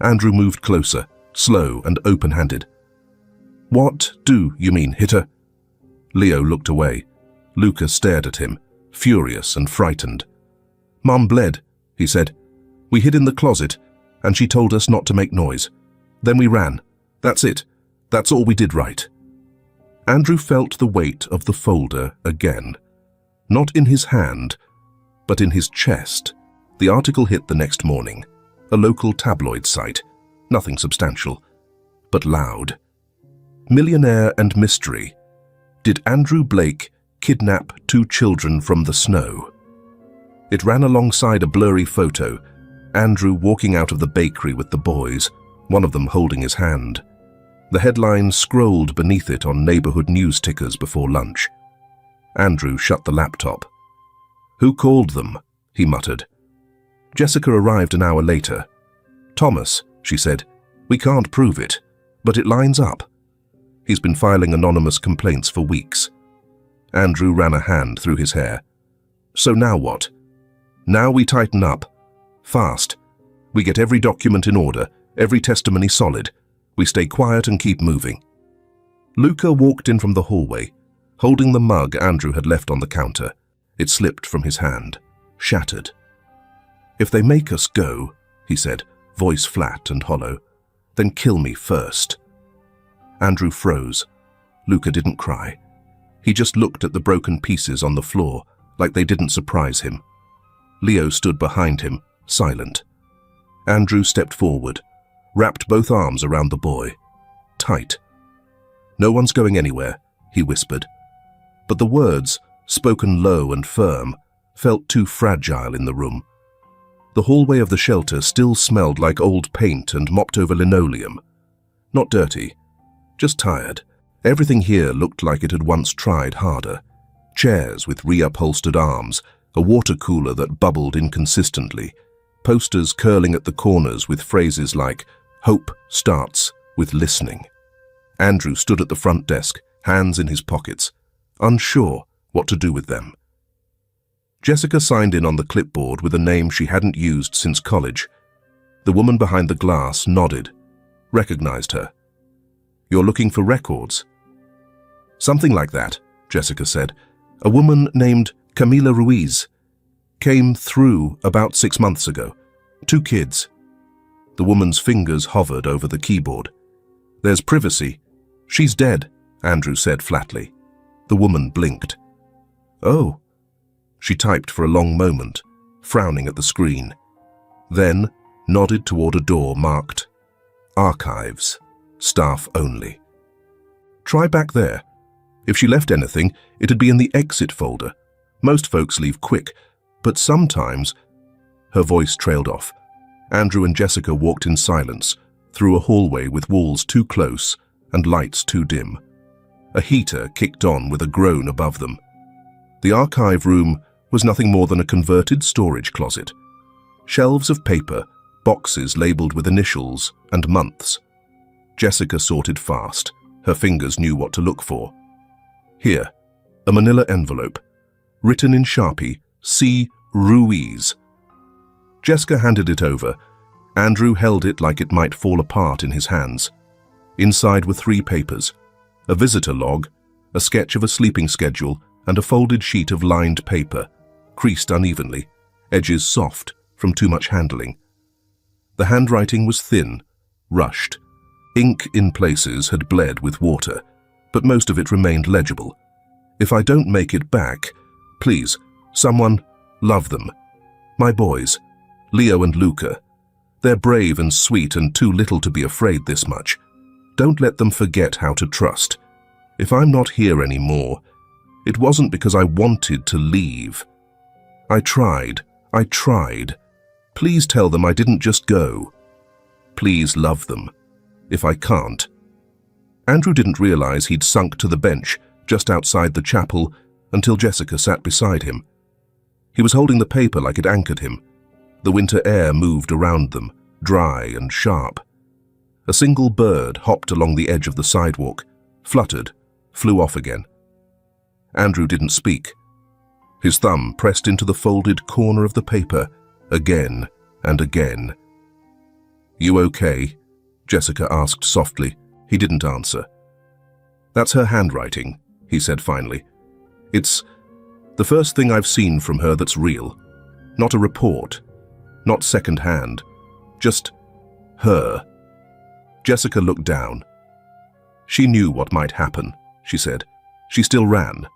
Andrew moved closer, slow and open-handed. "What do you mean, hit her?" Leo looked away. Luca stared at him, furious and frightened. "Mum bled," he said. "We hid in the closet, and she told us not to make noise. Then we ran. That's it. That's all we did right." Andrew felt the weight of the folder again. Not in his hand, but in his chest. The article hit the next morning. A local tabloid site. Nothing substantial, but loud. "Millionaire and mystery. Did Andrew Blake kidnap 2 children from the snow?" It ran alongside a blurry photo, Andrew walking out of the bakery with the boys, one of them holding his hand. The headline scrolled beneath it on neighborhood news tickers before lunch. Andrew shut the laptop. "Who called them?" he muttered. Jessica arrived an hour later. "Thomas," she said, "we can't prove it, but it lines up. He's been filing anonymous complaints for weeks." Andrew ran a hand through his hair. "So now what?" "Now we tighten up. Fast. We get every document in order, every testimony solid. We stay quiet and keep moving." Luca walked in from the hallway, holding the mug Andrew had left on the counter. It slipped from his hand, shattered. "If they make us go," he said, voice flat and hollow, "then kill me first." Andrew froze. Luca didn't cry. He just looked at the broken pieces on the floor, like they didn't surprise him. Leo stood behind him, silent. Andrew stepped forward, wrapped both arms around the boy. Tight. "No one's going anywhere," he whispered. But the words, spoken low and firm, felt too fragile in the room. The hallway of the shelter still smelled like old paint and mopped-over linoleum. Not dirty, just tired. Everything here looked like it had once tried harder. Chairs with reupholstered arms, a water cooler that bubbled inconsistently, posters curling at the corners with phrases like, "Hope starts with listening." Andrew stood at the front desk, hands in his pockets, unsure what to do with them. Jessica signed in on the clipboard with a name she hadn't used since college. The woman behind the glass nodded, recognized her. "You're looking for records?" "Something like that," Jessica said. "A woman named Camila Ruiz came through about 6 months ago. 2 kids." The woman's fingers hovered over the keyboard. "There's privacy. She's dead," Andrew said flatly. The woman blinked. "Oh." She typed for a long moment, frowning at the screen. Then nodded toward a door marked Archives, Staff Only. "Try back there. If she left anything, it'd be in the exit folder. Most folks leave quick, but sometimes—" Her voice trailed off. Andrew and Jessica walked in silence, through a hallway with walls too close and lights too dim. A heater kicked on with a groan above them. The archive room was nothing more than a converted storage closet. Shelves of paper, boxes labeled with initials and months. Jessica sorted fast. Her fingers knew what to look for. Here, a manila envelope, written in Sharpie, C. Ruiz. Jessica handed it over. Andrew held it like it might fall apart in his hands. Inside were 3 papers, a visitor log, a sketch of a sleeping schedule, and a folded sheet of lined paper, creased unevenly, edges soft from too much handling. The handwriting was thin, rushed. Ink in places had bled with water, but most of it remained legible. "If I don't make it back, please, someone, love them. My boys, Leo and Luca. They're brave and sweet and too little to be afraid this much. Don't let them forget how to trust. If I'm not here anymore, it wasn't because I wanted to leave. I tried. Please tell them I didn't just go. Please love them. If I can't." Andrew didn't realize he'd sunk to the bench just outside the chapel until Jessica sat beside him. He was holding the paper like it anchored him. The winter air moved around them, dry and sharp. A single bird hopped along the edge of the sidewalk, fluttered, flew off again. Andrew didn't speak. His thumb pressed into the folded corner of the paper again and again. "You okay?" Jessica asked softly. He didn't answer. "That's her handwriting," he said finally. "It's the first thing I've seen from her that's real. Not a report, not second-hand, just her." Jessica looked down. "She knew what might happen," she said. "She still ran.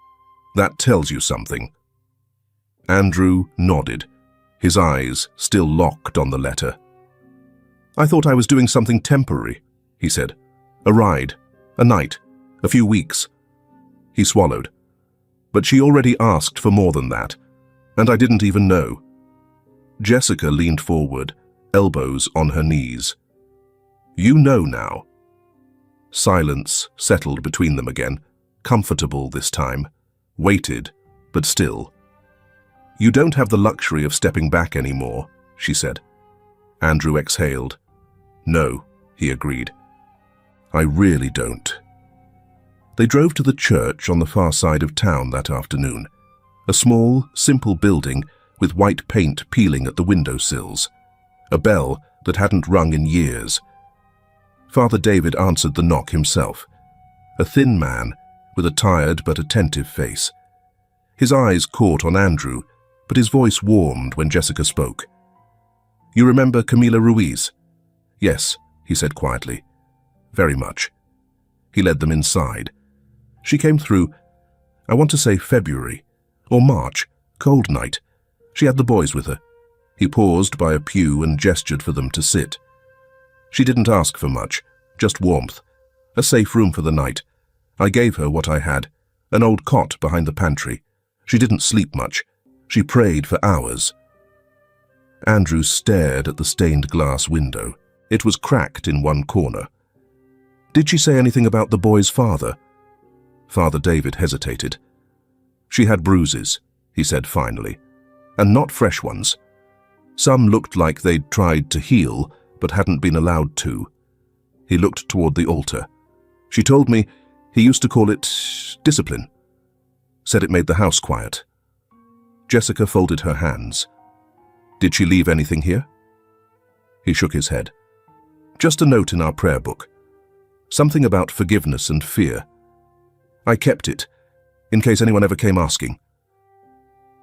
That tells you something." Andrew nodded, his eyes still locked on the letter. "I thought I was doing something temporary," he said. "A ride, a night, a few weeks." He swallowed. "But she already asked for more than that, and I didn't even know." Jessica leaned forward, elbows on her knees. "You know now." Silence settled between them again, comfortable this time, weighted, but still. "You don't have the luxury of stepping back anymore," she said. Andrew exhaled. "No," he agreed. "I really don't." They drove to the church on the far side of town that afternoon, a small, simple building with white paint peeling at the windowsills, a bell that hadn't rung in years. Father David answered the knock himself, a thin man with a tired but attentive face. His eyes caught on Andrew, but his voice warmed when Jessica spoke. "You remember Camila Ruiz?" "Yes," he said quietly. "Very much." He led them inside. "She came through, I want to say February, or March, cold night. She had the boys with her." He paused by a pew and gestured for them to sit. "She didn't ask for much, just warmth, a safe room for the night. I gave her what I had, an old cot behind the pantry. She didn't sleep much. She prayed for hours." Andrew stared at the stained glass window. It was cracked in one corner. "Did she say anything about the boy's father?" Father David hesitated. "She had bruises," he said finally, "and not fresh ones. Some looked like they'd tried to heal, but hadn't been allowed to. He looked toward the altar. She told me he used to call it discipline. Said it made the house quiet. Jessica folded her hands. Did she leave anything here? He shook his head. Just a note in our prayer book. Something about forgiveness and fear. I kept it, in case anyone ever came asking.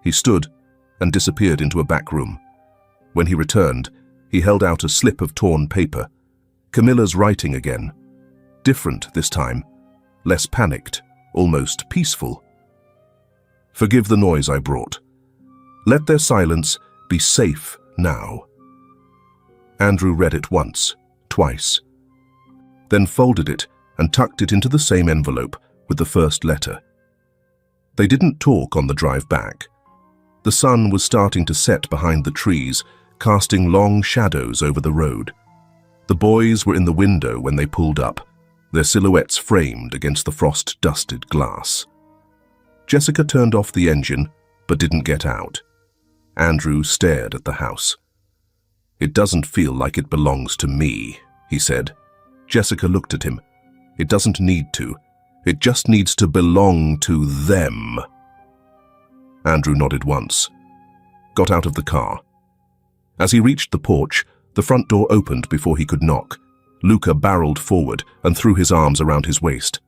He stood and disappeared into a back room. When he returned, he held out a slip of torn paper. Camilla's writing again. Different this time. Less panicked, almost peaceful. Forgive the noise I brought. Let their silence be safe now. Andrew read it once, twice, then folded it and tucked it into the same envelope with the first letter. They didn't talk on the drive back. The sun was starting to set behind the trees, casting long shadows over the road. The boys were in the window when they pulled up, their silhouettes framed against the frost-dusted glass. Jessica turned off the engine, but didn't get out. Andrew stared at the house. It doesn't feel like it belongs to me, he said. Jessica looked at him. It doesn't need to. It just needs to belong to them. Andrew nodded once, got out of the car. As he reached the porch, the front door opened before he could knock. Luca barreled forward and threw his arms around his waist.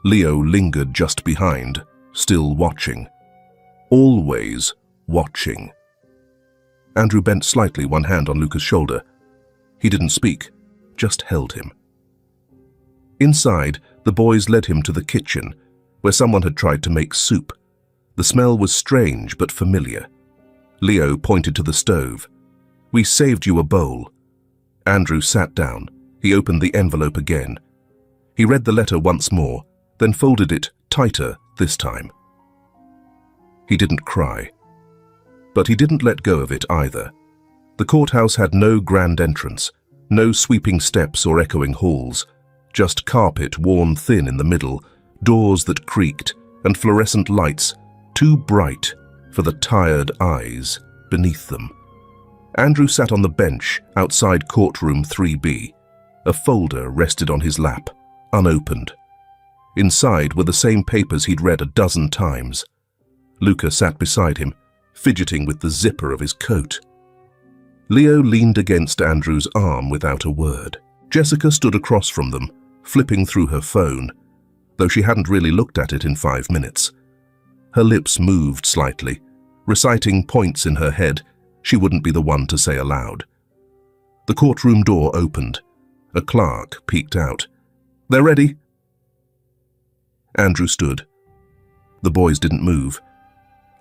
Leo lingered just behind, still watching. Always watching. Andrew bent slightly, one hand on Luca's shoulder. He didn't speak, just held him. Inside, the boys led him to the kitchen, where someone had tried to make soup. The smell was strange but familiar. Leo pointed to the stove. We saved you a bowl. Andrew sat down. He opened the envelope again. He read the letter once more, then folded it tighter this time. He didn't cry. But he didn't let go of it either. The courthouse had no grand entrance, no sweeping steps or echoing halls, just carpet worn thin in the middle, doors that creaked, and fluorescent lights, too bright for the tired eyes beneath them. Andrew sat on the bench outside courtroom 3B. A folder rested on his lap, unopened. Inside were the same papers he'd read a dozen times. Luca sat beside him, fidgeting with the zipper of his coat. Leo leaned against Andrew's arm without a word. Jessica stood across from them, flipping through her phone, though she hadn't really looked at it in 5 minutes. Her lips moved slightly, reciting points in her head she wouldn't be the one to say aloud. The courtroom door opened. A clerk peeked out. They're ready. Andrew stood. The boys didn't move.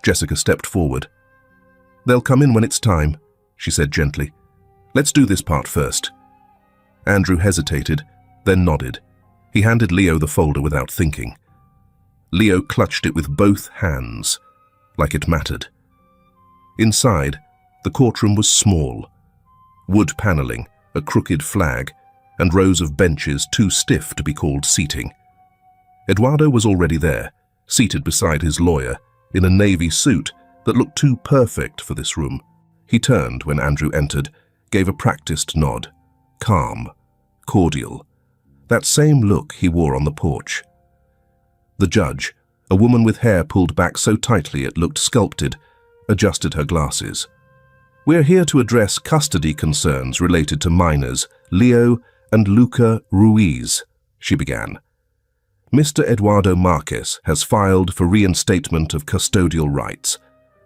Jessica stepped forward. They'll come in when it's time, she said gently. Let's do this part first. Andrew hesitated, then nodded. He handed Leo the folder without thinking. Leo clutched it with both hands, like it mattered. Inside, the courtroom was small. Wood paneling, a crooked flag, and rows of benches too stiff to be called seating. Eduardo was already there, seated beside his lawyer, in a navy suit that looked too perfect for this room. He turned when Andrew entered, gave a practiced nod. Calm, cordial. That same look he wore on the porch. The judge, a woman with hair pulled back so tightly it looked sculpted, adjusted her glasses. We're here to address custody concerns related to minors, Leo and Luca Ruiz, she began. Mr. Eduardo Marquez has filed for reinstatement of custodial rights,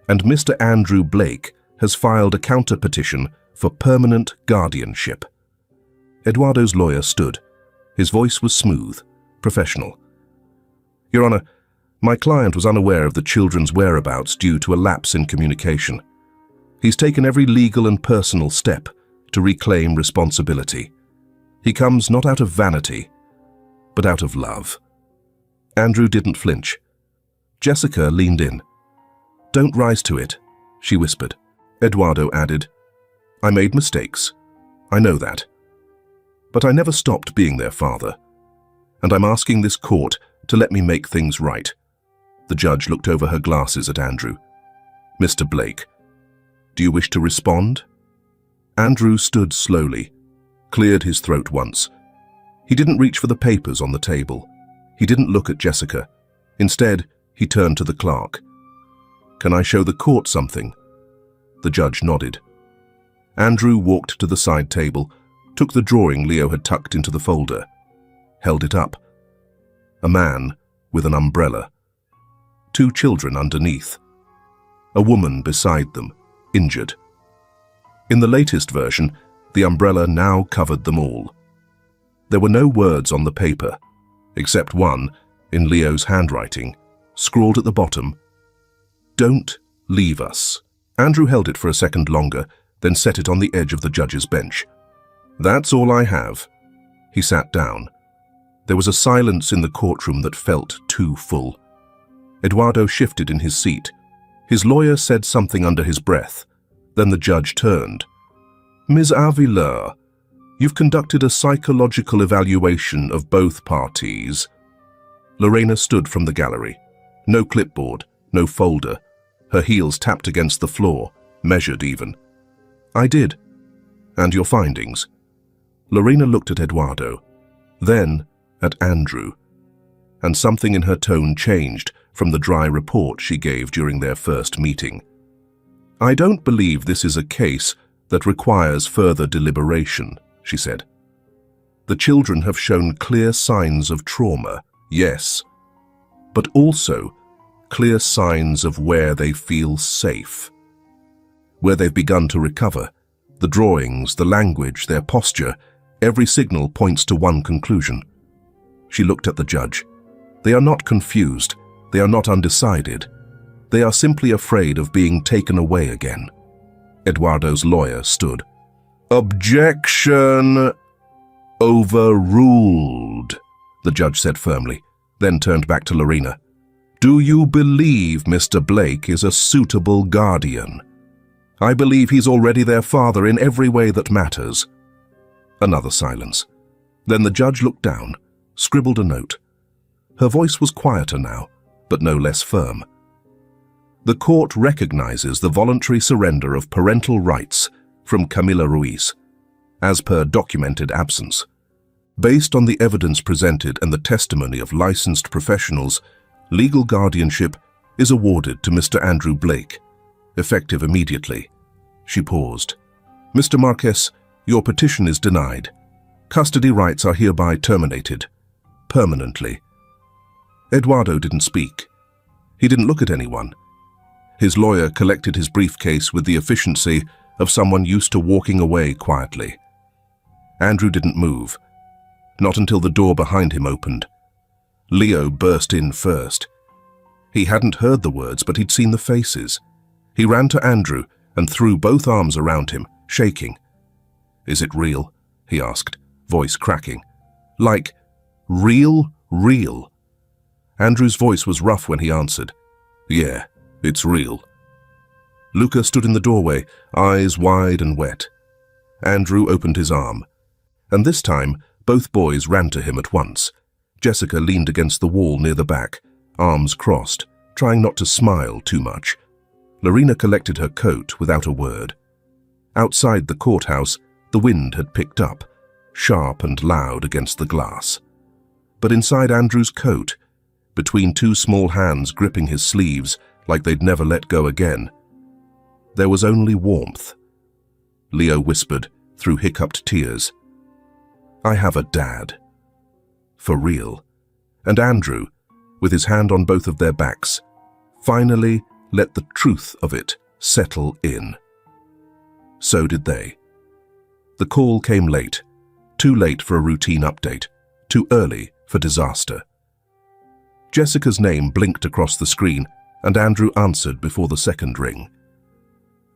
and Mr. Andrew Blake has filed a counter-petition for permanent guardianship. Eduardo's lawyer stood. His voice was smooth, professional. Your Honor, my client was unaware of the children's whereabouts due to a lapse in communication. He's taken every legal and personal step to reclaim responsibility. He comes not out of vanity, but out of love. Andrew didn't flinch. Jessica leaned in. Don't rise to it, she whispered. Eduardo added, I made mistakes. I know that. But I never stopped being their father. And I'm asking this court to let me make things right. The judge looked over her glasses at Andrew. Mr. Blake, do you wish to respond? Andrew stood slowly, cleared his throat once. He didn't reach for the papers on the table. He didn't look at Jessica. Instead, he turned to the clerk. "Can I show the court something?" The judge nodded. Andrew walked to the side table, took the drawing Leo had tucked into the folder, held it up. A man with an umbrella. 2 children underneath. A woman beside them, injured. In the latest version, the umbrella now covered them all. There were no words on the paper, except one, in Leo's handwriting, scrawled at the bottom, "Don't leave us." Andrew held it for a second longer, then set it on the edge of the judge's bench. "That's all I have." He sat down. There was a silence in the courtroom that felt too full. Eduardo shifted in his seat. His lawyer said something under his breath. Then the judge turned. "Ms. Avila, you've conducted a psychological evaluation of both parties." Lorena stood from the gallery. No clipboard, no folder. Her heels tapped against the floor, measured even. "I did. And your findings?" Lorena looked at Eduardo, then at Andrew, and something in her tone changed from the dry report she gave during their first meeting. "I don't believe this is a case that requires further deliberation," she said. "The children have shown clear signs of trauma, yes, but also clear signs of where they feel safe, where they've begun to recover. The drawings, the language, their posture, every signal points to one conclusion." She looked at the judge. "They are not confused. They are not undecided. They are simply afraid of being taken away again." Eduardo's lawyer stood. "Objection! Overruled," the judge said firmly, then turned back to Lorena. "Do you believe Mr. Blake is a suitable guardian?" "I believe he's already their father in every way that matters." Another silence. Then the judge looked down, scribbled a note. Her voice was quieter now, but no less firm. "The court recognizes the voluntary surrender of parental rights from Camila Ruiz, as per documented absence. Based on the evidence presented and the testimony of licensed professionals, legal guardianship is awarded to Mr. Andrew Blake, effective immediately." She paused. "Mr. Marquez, your petition is denied. Custody rights are hereby terminated, permanently." Eduardo didn't speak. He didn't look at anyone. His lawyer collected his briefcase with the efficiency of someone used to walking away quietly. Andrew didn't move, not until the door behind him opened. Leo burst in first. He hadn't heard the words, but he'd seen the faces. He ran to Andrew and threw both arms around him, shaking. "Is it real?" he asked, voice cracking. "Like, real? Andrew's voice was rough when he answered. "Yeah, it's real." Luca stood in the doorway, eyes wide and wet. Andrew opened his arm, and this time both boys ran to him at once. Jessica leaned against the wall near the back, arms crossed, trying not to smile too much. Lorena collected her coat without a word. Outside the courthouse, the wind had picked up, sharp and loud against the glass. But inside Andrew's coat, between 2 small hands gripping his sleeves like they'd never let go again, there was only warmth. Leo whispered through hiccuped tears, "I have a dad." For real. And Andrew, with his hand on both of their backs, finally let the truth of it settle in. So did they. The call came late, too late for a routine update, too early for disaster. Jessica's name blinked across the screen, and Andrew answered before the second ring.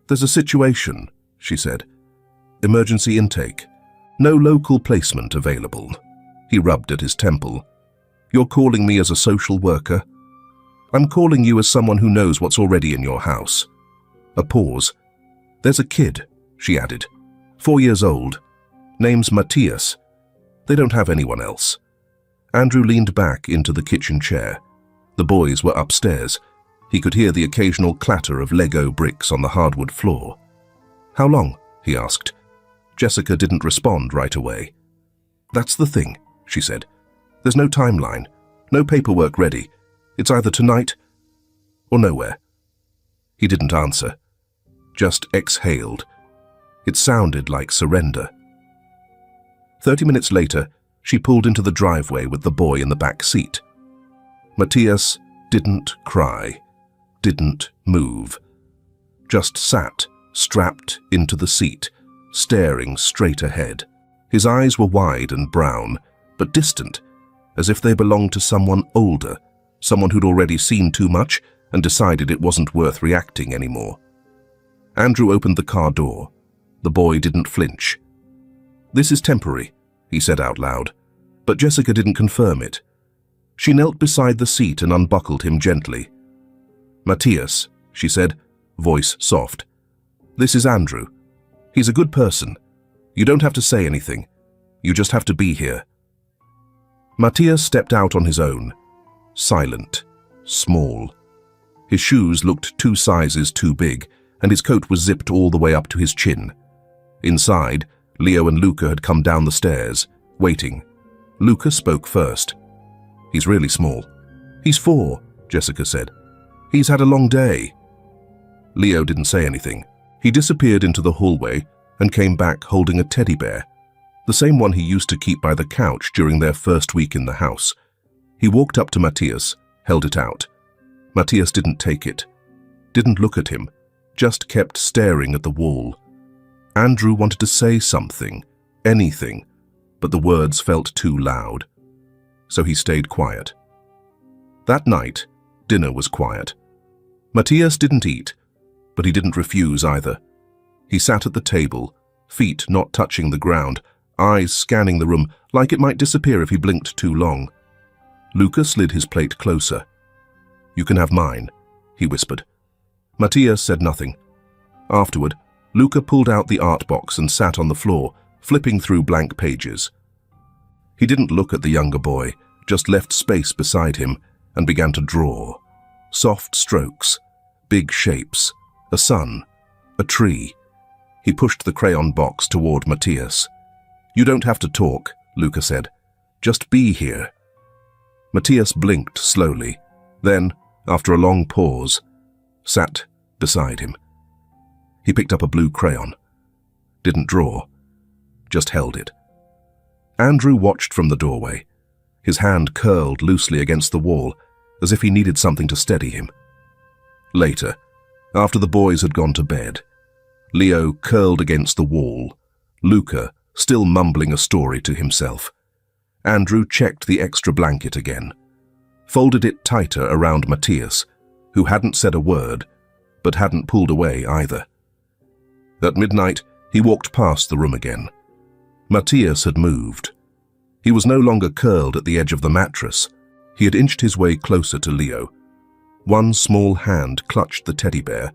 "There's a situation," she said. "Emergency intake. No local placement available." He rubbed at his temple. "You're calling me as a social worker?" "I'm calling you as someone who knows what's already in your house." A pause. "There's a kid," she added. 4 years old. Name's Matthias. They don't have anyone else." Andrew leaned back into the kitchen chair. The boys were upstairs. He could hear the occasional clatter of Lego bricks on the hardwood floor. "How long?" he asked, Jessica didn't respond right away. "That's the thing," she said. "There's no timeline, no paperwork ready. It's either tonight or nowhere." He didn't answer, just exhaled. It sounded like surrender. 30 minutes later, she pulled into the driveway with the boy in the back seat. Matthias didn't cry, didn't move, just sat, strapped into the seat, staring straight ahead. His eyes were wide and brown, but distant, as if they belonged to someone older, someone who'd already seen too much and decided it wasn't worth reacting anymore. Andrew opened the car door. The boy didn't flinch. "This is temporary," he said out loud, but Jessica didn't confirm it. She knelt beside the seat and unbuckled him gently. "Matthias," she said, voice soft. "This is Andrew. He's a good person. You don't have to say anything. You just have to be here." Matthias stepped out on his own, silent, small. His shoes looked 2 sizes too big, and his coat was zipped all the way up to his chin. Inside, Leo and Luca had come down the stairs, waiting. Luca spoke first. "He's really small." "He's 4, Jessica said. "He's had a long day." Leo didn't say anything. He disappeared into the hallway and came back holding a teddy bear, the same one he used to keep by the couch during their first week in the house. He walked up to Matthias, held it out. Matthias didn't take it, didn't look at him, just kept staring at the wall. Andrew wanted to say something, anything, but the words felt too loud. So he stayed quiet. That night, dinner was quiet. Matthias didn't eat, but he didn't refuse either. He sat at the table, feet not touching the ground, eyes scanning the room like it might disappear if he blinked too long. Luca slid his plate closer. "You can have mine," he whispered. Matthias said nothing. Afterward, Luca pulled out the art box and sat on the floor, flipping through blank pages. He didn't look at the younger boy, just left space beside him and began to draw. Soft strokes, big shapes, a sun, a tree. He pushed the crayon box toward Matthias. "You don't have to talk," Luca said. "Just be here." Matthias blinked slowly, then, after a long pause, sat beside him. He picked up a blue crayon. Didn't draw, just held it. Andrew watched from the doorway. His hand curled loosely against the wall, as if he needed something to steady him. Later, after the boys had gone to bed, Leo curled against the wall, Luca still mumbling a story to himself. Andrew checked the extra blanket again, folded it tighter around Matthias, who hadn't said a word, but hadn't pulled away either. At midnight, he walked past the room again. Matthias had moved. He was no longer curled at the edge of the mattress. He had inched his way closer to Leo. One small hand clutched the teddy bear,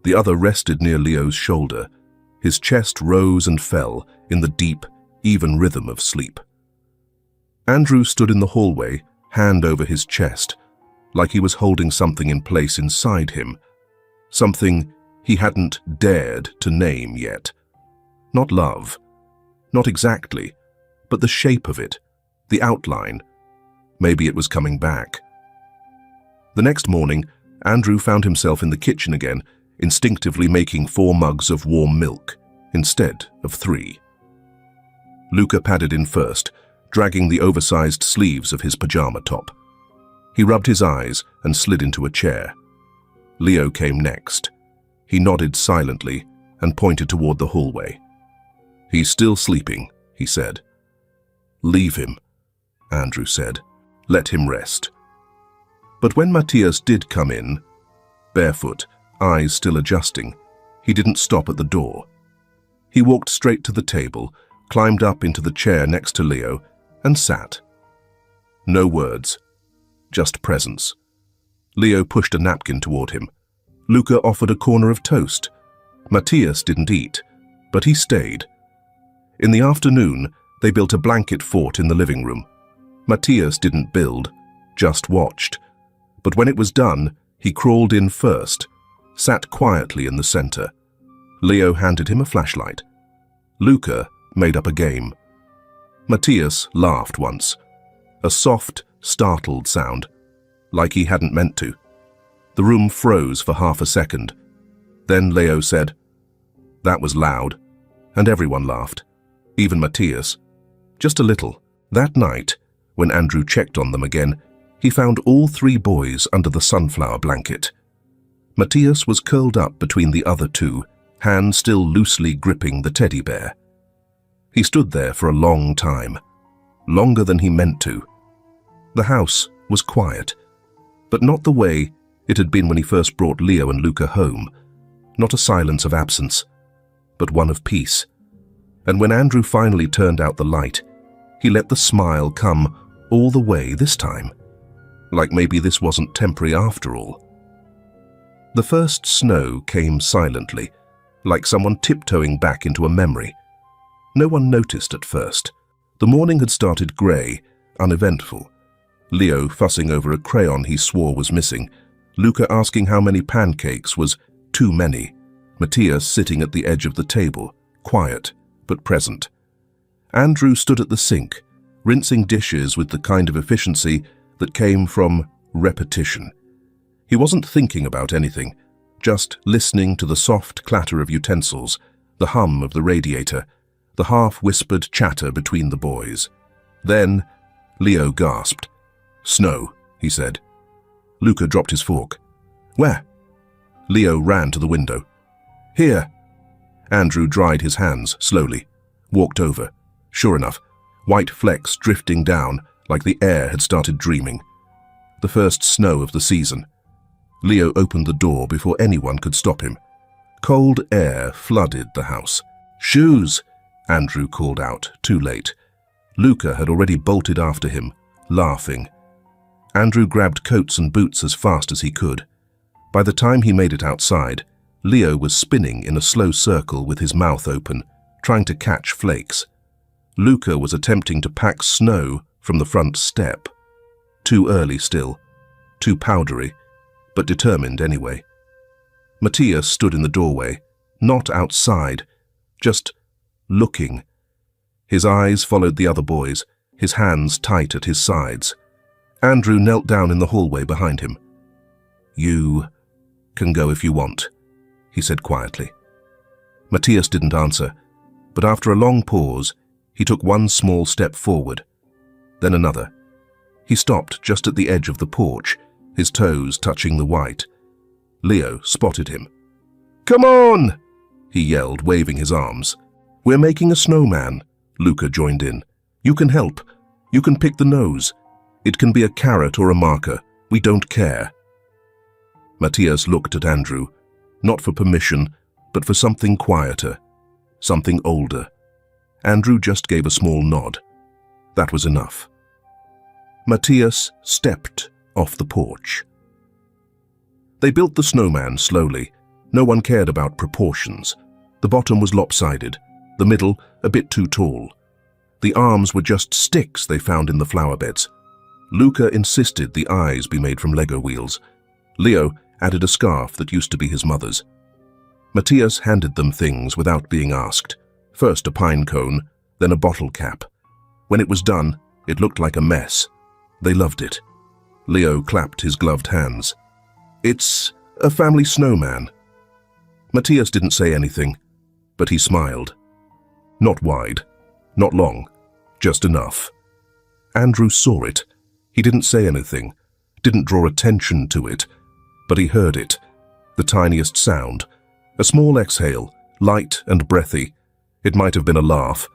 the other rested near Leo's shoulder. His chest rose and fell in the deep, even rhythm of sleep. Andrew stood in the hallway, hand over his chest, like he was holding something in place inside him, something he hadn't dared to name yet. Not love, not exactly, but the shape of it, the outline. Maybe it was coming back. The next morning, Andrew found himself in the kitchen again, instinctively making 4 mugs of warm milk instead of 3. Luca padded in first, dragging the oversized sleeves of his pajama top. He rubbed his eyes and slid into a chair. Leo came next. He nodded silently and pointed toward the hallway. "He's still sleeping," he said. "Leave him," Andrew said. "Let him rest." But when Matthias did come in, barefoot, eyes still adjusting, he didn't stop at the door. He walked straight to the table, climbed up into the chair next to Leo, and sat. No words, just presence. Leo pushed a napkin toward him. Luca offered a corner of toast. Matthias didn't eat, but he stayed. In the afternoon, they built a blanket fort in the living room. Matthias didn't build, just watched. But when it was done, he crawled in first, sat quietly in the center. Leo handed him a flashlight. Luca made up a game. Matthias laughed once, a soft, startled sound, like he hadn't meant to. The room froze for half a second. Then Leo said, "That was loud," and everyone laughed, even Matthias. Just a little. That night, when Andrew checked on them again, he found all 3 boys under the sunflower blanket. Matthias was curled up between the other 2, hand still loosely gripping the teddy bear. He stood there for a long time, longer than he meant to. The house was quiet, but not the way it had been when he first brought Leo and Luca home. Not a silence of absence, but one of peace. And when Andrew finally turned out the light, he let the smile come all the way this time, like maybe this wasn't temporary after all. The first snow came silently, like someone tiptoeing back into a memory. No one noticed at first. The morning had started grey, uneventful. Leo fussing over a crayon he swore was missing, Luca asking how many pancakes was too many, Matthias sitting at the edge of the table, quiet but present. Andrew stood at the sink, rinsing dishes with the kind of efficiency that came from repetition. He wasn't thinking about anything, just listening to the soft clatter of utensils, the hum of the radiator, the half-whispered chatter between the boys. Then Leo gasped. "Snow," he said. Luca dropped his fork. "Where?" Leo ran to the window. "Here." Andrew dried his hands slowly, walked over. Sure enough, white flecks drifting down like the air had started dreaming. The first snow of the season. Leo opened the door before anyone could stop him. Cold air flooded the house. "Shoes!" Andrew called out, too late. Luca had already bolted after him, laughing. Andrew grabbed coats and boots as fast as he could. By the time he made it outside, Leo was spinning in a slow circle with his mouth open, trying to catch flakes. Luca was attempting to pack snow from the front step. Too early still, too powdery, but determined anyway. Matthias stood in the doorway, not outside, just looking. His eyes followed the other boys, his hands tight at his sides. Andrew knelt down in the hallway behind him. "You can go if you want," he said quietly. Matthias didn't answer, but after a long pause, he took one small step forward, then another. He stopped just at the edge of the porch, his toes touching the white. Leo spotted him. "Come on!" he yelled, waving his arms. "We're making a snowman," Luca joined in. "You can help. You can pick the nose. It can be a carrot or a marker. We don't care." Matthias looked at Andrew, not for permission, but for something quieter, something older. Andrew just gave a small nod. That was enough. Matthias stepped off the porch. They built the snowman slowly. No one cared about proportions. The bottom was lopsided, the middle a bit too tall. The arms were just sticks they found in the flower beds. Luca insisted the eyes be made from Lego wheels. Leo added a scarf that used to be his mother's. Matthias handed them things without being asked. First a pine cone, then a bottle cap. When it was done, it looked like a mess. They loved it. Leo clapped his gloved hands. "It's a family snowman." Matthias didn't say anything, but he smiled. Not wide, not long, just enough. Andrew saw it. He didn't say anything, didn't draw attention to it, but he heard it, the tiniest sound, a small exhale, light and breathy. It might have been a laugh,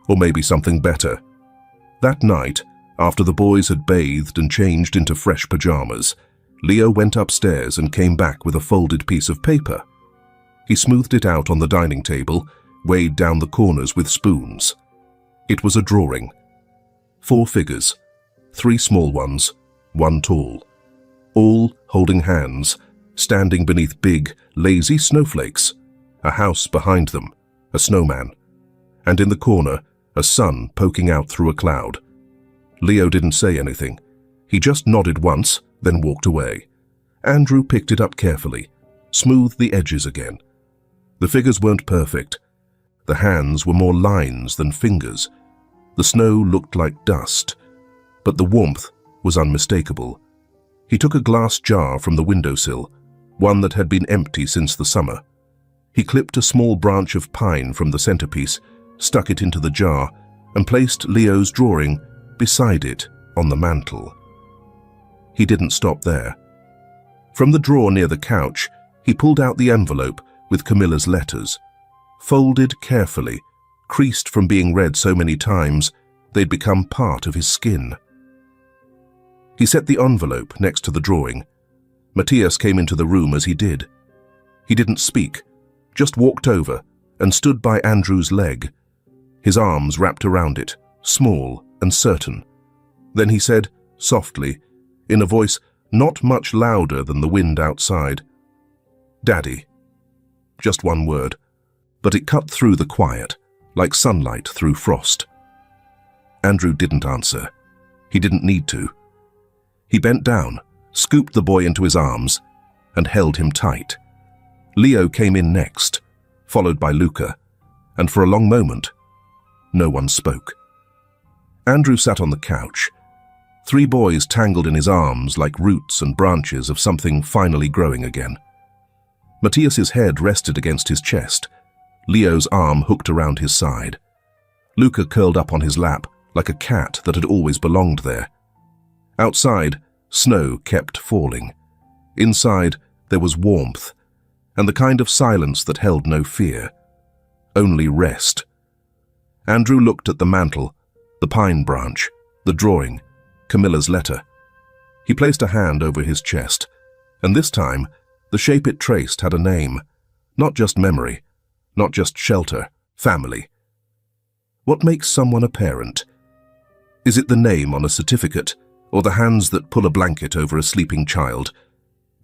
or maybe something better. That night, after the boys had bathed and changed into fresh pajamas, Leo went upstairs and came back with a folded piece of paper. He smoothed it out on the dining table, weighed down the corners with spoons. It was a drawing. 4 figures, 3 small ones, 1 tall, all holding hands, standing beneath big, lazy snowflakes, a house behind them, a snowman, and in the corner, a sun poking out through a cloud. Leo didn't say anything. He just nodded once, then walked away. Andrew picked it up carefully, smoothed the edges again. The figures weren't perfect. The hands were more lines than fingers. The snow looked like dust, but the warmth was unmistakable. He took a glass jar from the windowsill, one that had been empty since the summer. He clipped a small branch of pine from the centerpiece, stuck it into the jar, and placed Leo's drawing beside it on the mantel. He didn't stop there. From the drawer near the couch, he pulled out the envelope with Camilla's letters. Folded carefully, creased from being read so many times, they'd become part of his skin. He set the envelope next to the drawing. Matthias came into the room as he did. He didn't speak, just walked over and stood by Andrew's leg, his arms wrapped around it, small and certain. Then he said, softly, in a voice not much louder than the wind outside, "Daddy." Just one word, but it cut through the quiet, like sunlight through frost. Andrew didn't answer. He didn't need to. He bent down, scooped the boy into his arms, and held him tight. Leo came in next, followed by Luca, and for a long moment, no one spoke. Andrew sat on the couch, 3 boys tangled in his arms like roots and branches of something finally growing again. Matthias's head rested against his chest, Leo's arm hooked around his side. Luca curled up on his lap like a cat that had always belonged there. Outside, snow kept falling. Inside, there was warmth, and the kind of silence that held no fear, only rest. Andrew looked at the mantel, the pine branch, the drawing, Camilla's letter. He placed a hand over his chest, and this time, the shape it traced had a name, not just memory, not just shelter, family. What makes someone a parent? Is it the name on a certificate, or the hands that pull a blanket over a sleeping child?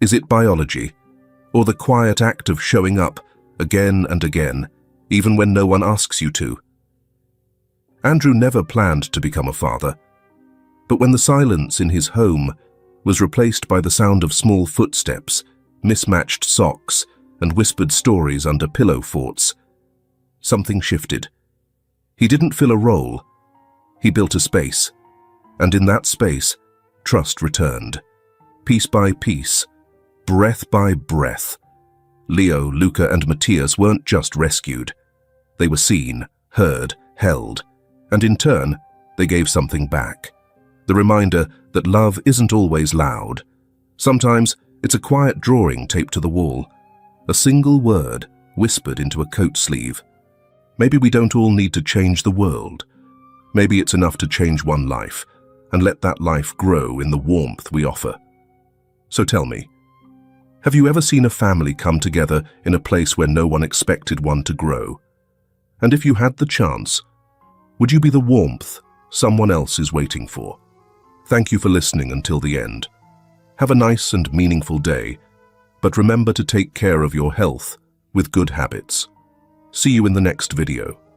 Is it biology, or the quiet act of showing up again and again, even when no one asks you to? Andrew never planned to become a father, but when the silence in his home was replaced by the sound of small footsteps, mismatched socks, and whispered stories under pillow forts, something shifted. He didn't fill a role. He built a space, and in that space, trust returned. Piece by piece, breath by breath. Leo, Luca, and Matthias weren't just rescued. They were seen, heard, held, and in turn, they gave something back. The reminder that love isn't always loud. Sometimes it's a quiet drawing taped to the wall, a single word whispered into a coat sleeve. Maybe we don't all need to change the world. Maybe it's enough to change one life and let that life grow in the warmth we offer. So tell me, have you ever seen a family come together in a place where no one expected one to grow? And if you had the chance, would you be the warmth someone else is waiting for? Thank you for listening until the end. Have a nice and meaningful day, but remember to take care of your health with good habits. See you in the next video.